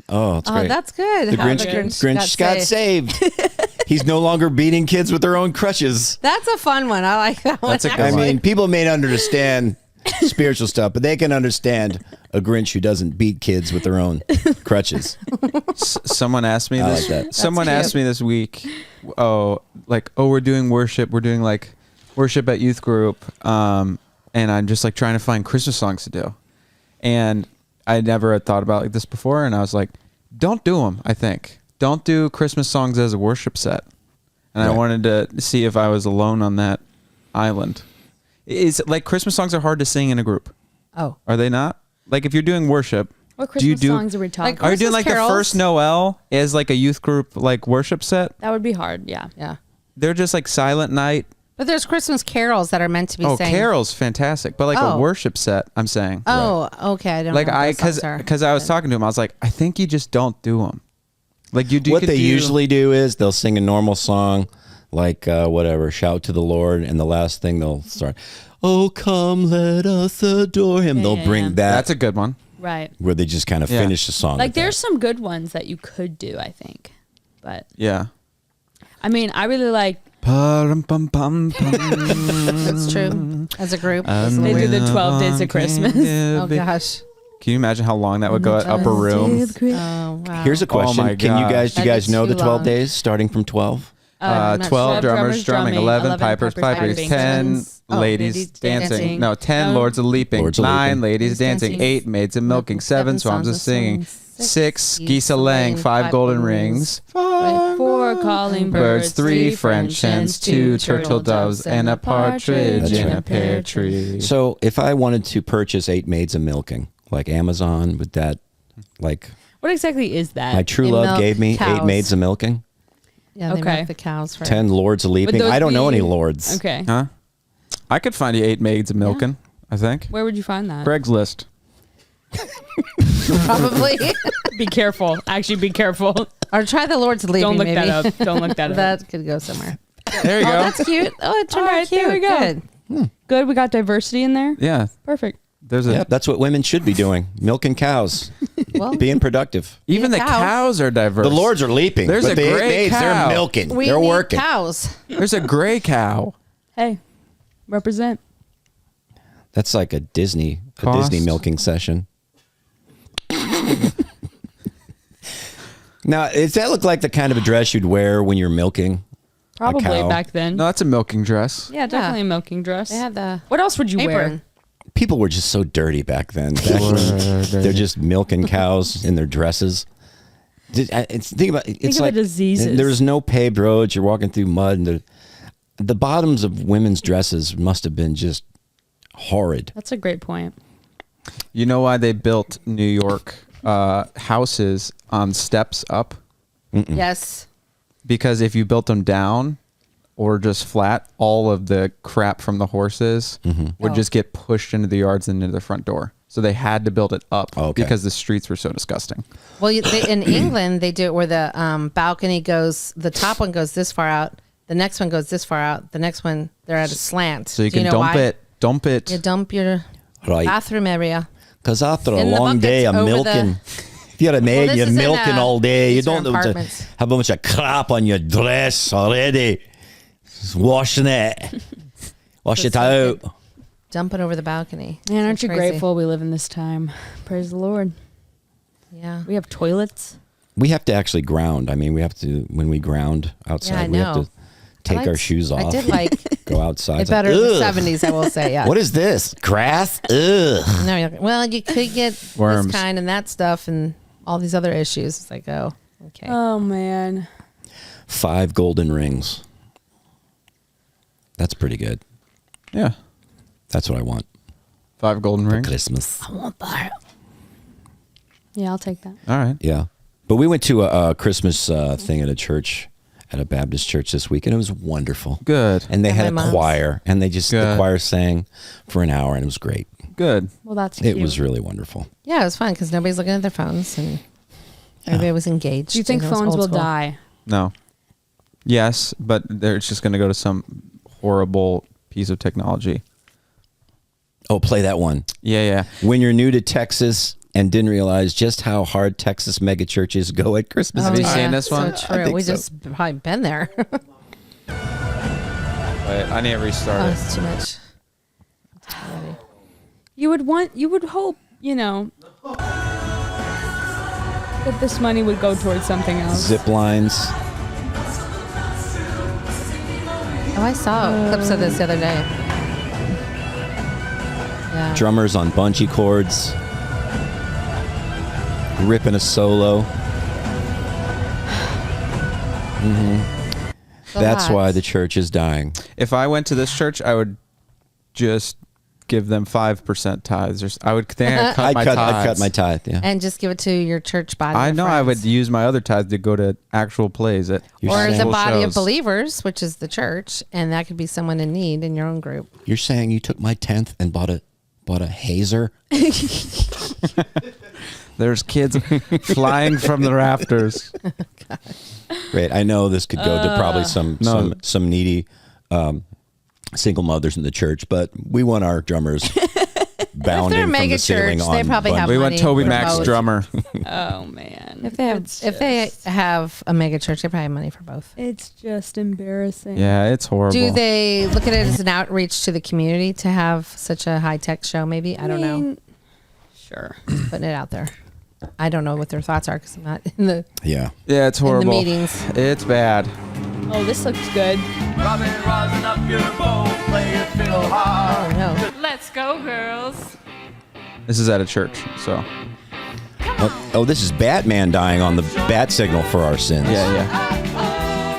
Oh, that's Oh, great. that's good. the How Grinch got saved. He's no longer beating kids with their own crutches. That's a fun one. I like that one. That's a good I one. mean, people may not understand spiritual stuff, but they can understand a Grinch who doesn't beat kids with their own crutches. Someone asked me I this. like that. Someone That's asked cute. me this week. We're doing worship. We're doing like worship at youth group. And I'm just like trying to find Christmas songs to do. And I never had thought about like this before. And I was like, don't do them. I think don't do Christmas songs as a worship set. And I Right. wanted to see if I was alone on that island. Is like Christmas songs are hard to sing in a group. Oh. Are they not? Like if you're doing worship, What do you Christmas do songs are we talking Like- Are you doing Christmas like carols? the first Noel as like a youth group like worship set? That would be hard, yeah. Yeah. They're just like Silent Night. But there's Christmas carols that are meant to be Oh, sang. carols, fantastic. But like a Oh. worship set, I'm saying. Oh, okay. I don't Like know what I, those songs are. because I was talking to him, I was like, I think you just don't do them. Like you do. What could they do- usually do is they'll sing a normal song, like whatever, shout to the Lord, and the last thing they'll start, oh, come, let us adore him. They'll Yeah. bring that, That's a good one. Right. where they just kind of Yeah. finish the song. Like with that. there's some good ones that you could do, I think. But Yeah. I mean, I really like That's true. As a group. It's a they little do weird. the 12 Days of Christmas. Oh, gosh. Can you imagine how long that would go at upper room? Oh, wow. Here's a question: my Can you guys, do you That'd guys be know too the 12 long. days starting from 12? I'm not 12 sure. drummers drumming, 11 pipers pipers, 10 Oh, ladies ladies dancing. dancing. No, 10 No. lords a leaping, Lords a 9 leaping. ladies dancing, dancing. 8 maids a milking, 7 swans a singing, 6 geese a laying, 5 golden rings, 4 calling birds, birds, 3 French hens, 2 turtle doves, and a partridge That's in right. a pear tree. So if I wanted to purchase 8 maids of milking, like Amazon, would that, like What exactly is that? my true They love milk gave me 8 cows. maids of milking, Yeah, they Okay. milk the cows for 10 lords of leaping? those I don't know be- any lords. Okay. Huh? I could find you 8 maids of milking, I think. Where would you find that? Craigslist. probably. Be careful. Actually, be careful. Or try the Lord's leaving. Don't look maybe. that up. Don't look that up. That could go somewhere. There you Oh, go. that's cute. Oh, it turned All out right, cute. there we go. Good. Good. We got diversity in there. Yeah. Perfect. There's a Yep, that's what women should be doing: milking cows, Well, being productive. even the Be a cow. cows are diverse. The lords are leaping, There's but a the 8 gray maids, cow. they're milking. we They're need working. cows. There's a gray cow. Hey, represent. That's like a Disney Cost. milking session. Now, does that look like the kind of a dress you'd wear when you're milking? Probably cow. back then. No, that's a milking dress. Yeah, definitely a milking dress. They had the What else would you wear? apron. People were just so dirty back then. They're just milking cows in their dresses. Think about it. It's of the like diseases. There's no paved roads. You're walking through mud, and the bottoms of women's dresses must have been just horrid. That's a great point. You know why they built New York houses on steps up? Yes. Because if you built them down or just flat, all of the crap from the horses would just get pushed into the yards and into the front door. So they had to build it up Okay. because the streets were so disgusting. Well, in England, they do it where the balcony goes, the top one goes this far out, the next one goes this far out, the next one, they're at a slant. So you Do can know dump why? it. Dump it. You dump your Right. bathroom area. Because after a In the long day of buckets over milking, if you're a maid, this you're is in, milking all day. You these are don't have apartments. a bunch of crap on your dress already. Just washing it. Wash it So you out. could dump it over the balcony. Man, aren't you Crazy. grateful we live in this time? Praise the Lord. Yeah. We have toilets. We have to actually ground. I mean, we have to, when we ground outside, I we have know. to take our shoes off. I did like go outside. it It's like, better in the "Ugh, 70s, I will say. Yeah. What is this? Grass? Ugh. No, you're like, well, you could get Worms. this kind and that stuff and all these other issues. It's like, oh, okay. Oh man. 5 golden rings. That's pretty good. Yeah. That's what I want 5 golden for rings. Christmas. Yeah, I'll take that. All right. Yeah. But we went to a Christmas thing at a church, at a Baptist church this week, and it was wonderful. Good. And they At had a my mom's. choir, and they just, the Good. choir sang for an hour, and it was great. Good. Well, that's cute. It was really wonderful. Yeah, it was fun because nobody's looking at their phones and everybody was engaged. Do you think and it was phones old will school. die? No. Yes, but they're just going to go to some horrible piece of technology. Oh, play that one. Yeah. When you're new to Texas and didn't realize just how hard Texas megachurches go at Christmas Have you time. seen this one? So I true. think We so. just probably been there. Wait, I need to restart Oh, it. it's too much. You would hope, that this money would go towards something else. Zip lines. Oh, I saw clips of this the other day. Yeah. Drummers on bungee cords. Ripping a solo. That's why the church is dying. If I went to this church, I would just give them 5% tithes. I would think I'd cut my tithes. I'd cut my tithe, yeah. And just give it to your church body. I of know I would friends. use my other tithes to go to actual plays at You're Or saying- the body of shows. believers, which is the church, and that could be someone in need in your own group. You're saying you took my 10th and bought a hazer? There's kids flying from the rafters. Great. I know this could go to probably some needy single mothers in the church, but we want our drummers bounding from mega the ceiling church, on they probably have We money want Toby for Mac's both. drummer. Oh man. If they have a mega church, they probably have money for both. It's just embarrassing. Yeah, it's horrible. Do they look at it as an outreach to the community to have such a high tech show? Maybe I don't know. Sure. Putting it out there. I don't know what their thoughts are because I'm not in the Yeah. Yeah, it's horrible. meetings. It's bad. Oh, this looks good. Oh no. Let's go, girls. This is at a church, so Oh, this is Batman dying on the bat signal for our sins. yeah.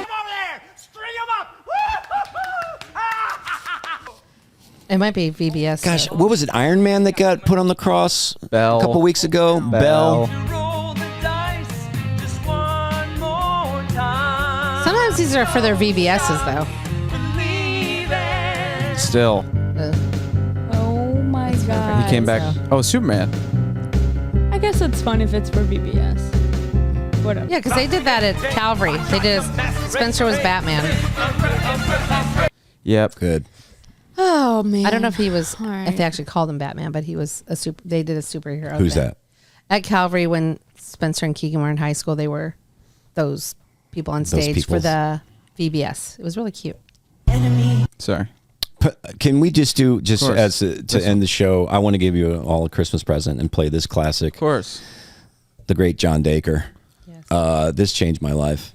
It might be VBS. Gosh, what was it? Iron Man that got put on the cross Bell. a couple weeks ago? Bell. Sometimes these are for their VBSs though. Still, Oh my god. he came back. Oh, Superman. I guess it's fun if it's for VBS. Whatever. Yeah, because they did that at Calvary. They did. Spencer was Batman. Yep. Good. Oh man. I don't know if he was. All right. If they actually called him Batman, but he was a super. They did a superhero. Who's thing. that? At Calvary, when Spencer and Keegan were in high school, they were those people on stage for peoples. the VBS. It was really cute. Sorry. Can we just do, just course. as to end the show, I want to give you all a Christmas present and play this classic. Of course. The great John Dacre. Yes. This changed my life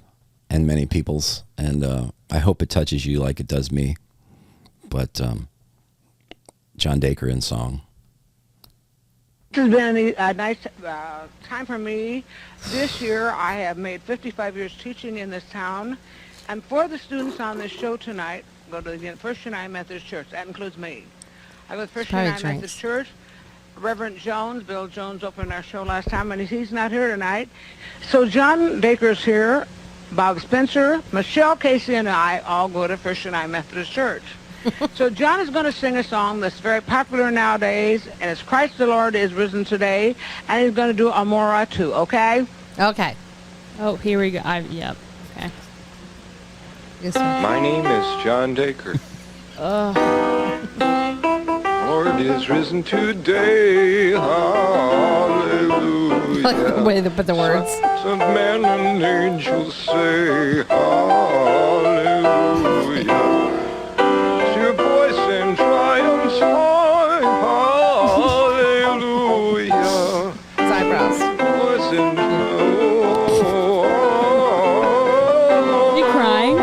and many people's, and I hope it touches you like it does me. But John Dacre in song. This has been a nice time for me. This year I have made 55 years teaching in this town. And for the students on this show tonight, go to the First United Methodist Church. That includes me. I go to First Probably United drinks. Methodist Church. Reverend Jones, Bill Jones opened our show last time, and he's not here tonight. So John Dacre's here. Bob Spencer, Michelle Casey, and I all go to First United Methodist Church. So John is going to sing a song that's very popular nowadays, and it's Christ the Lord is risen today, and he's going to do Amora too, okay? Okay. Oh, here we go. Yep. Okay. This one. My name is John Dacre. Lord is risen today. Hallelujah. Like the way they put the words. Sons of men and angels say hallelujah. It's your voice in triumph's high. Hallelujah. His eyebrows. Voice in You crying?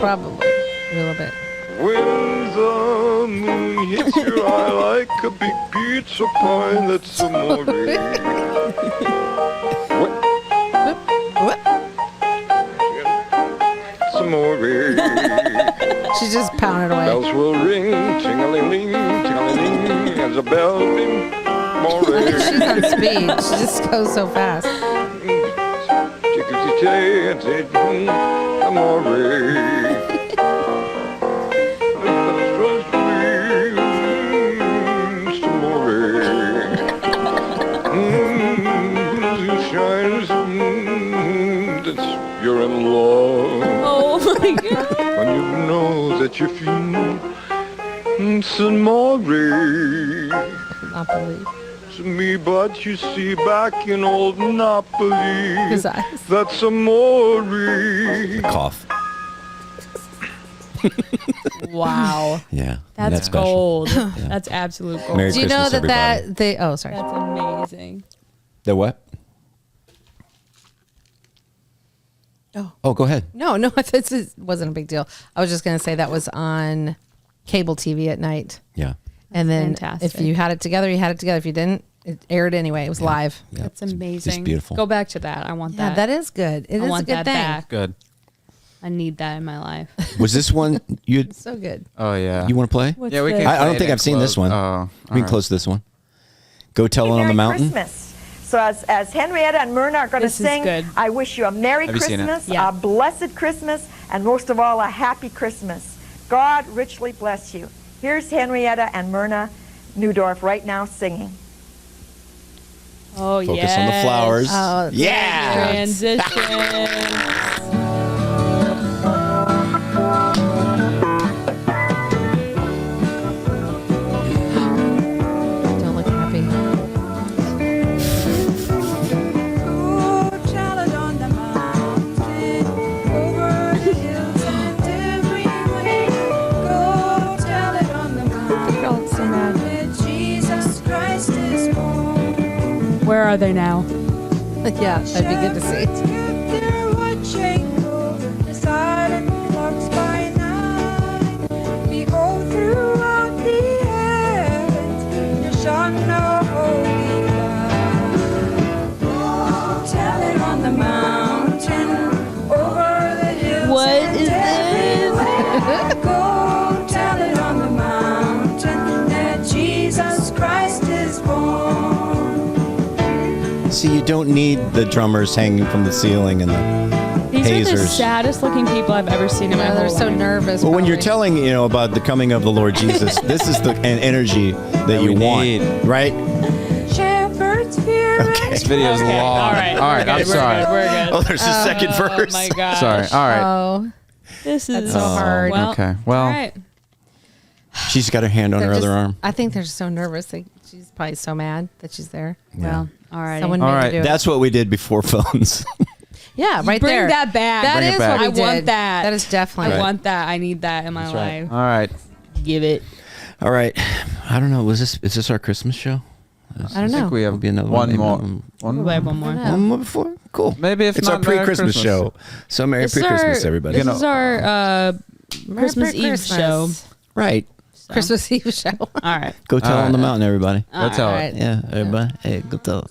Probably. A little bit. When the moon hits your eye like a big pizza pie, that's amore. What? It's amore. She's just pounding away. Bells will ring, ting-a-ling-ling, ting-a-ling-ling, as a bell ring, more. She's on speed. She just goes so fast. Amore. You're in love. Oh my god. When you know that you feel some more Not believe. to me, but you see back in old Napoli. His eyes. That's amore. Cough. Wow. Yeah. That's special. gold. That's absolute gold. Merry Do you know Christmas, that everybody. they? Oh, sorry. That's amazing. The what? Oh, go ahead. No, this wasn't a big deal. I was just going to say that was on cable TV at night. Yeah. And then Fantastic. if you had it together, you had it together. If you didn't, it aired anyway. It was live. Yeah. That's amazing. It's beautiful. Go back to that. I want Yeah, that. that is good. It I is want a good that thing. back. Good. I need that in my life. Was this one you So good. Oh yeah. you want to play? What's Yeah, we this? can. I don't play think it I've seen this close. one. Oh, We can close this one. Go tell it on the mountain. Christmas. So as Henrietta and Myrna are going to This is sing, good. I wish you a Merry Have you seen it? Christmas, Yeah. a blessed Christmas, and most of all, a happy Christmas. God richly bless you. Here's Henrietta and Myrna Newdorf right now singing. Oh, yeah. Focus on the flowers. Oh, yeah. Transition. Don't look happy. Where are they now? Yeah, that'd be good to see. What is this? Go tell it on the mountain that Jesus Christ is born. See, you don't need the drummers hanging from the ceiling and the These are the hazers. saddest looking people I've ever seen in my Yeah, they're whole so life. nervous. Well, when you're probably. telling about the coming of the Lord Jesus, this is the energy that you we want, need. right? Shepherds fear. Okay. This video's Okay, long. all right. All right. We're I'm good, sorry. We're good. Oh, there's a second verse. Oh my gosh. Sorry. All right. Oh, This is so hard. Well, Okay. Well, all right. She's got her hand on they're her just- other arm. I think they're so nervous. She's probably so mad that she's there. Well, all right. Someone All made her right, do it. That's what we did before phones. Yeah, right Bring there. that back. That Bring it is back. what we I want did. that. That is definitely. I Right. want that. I need that in my That's right. life. all right. Give it. All right. I don't know. Is this our Christmas show? I don't I know. think we have Maybe another one one, more. maybe one We'll have more. one more. I don't know. One more before? Cool. Maybe if it's not our pre-Christmas Christmas. show. So Merry This is pre-Christmas, our- everybody. This is our Merry Christmas Eve Christmas. show. Right. So. Christmas Eve show. All right. Go tell All on the right. mountain, everybody. Go tell All it. right. Yeah, everybody. Hey, go tell.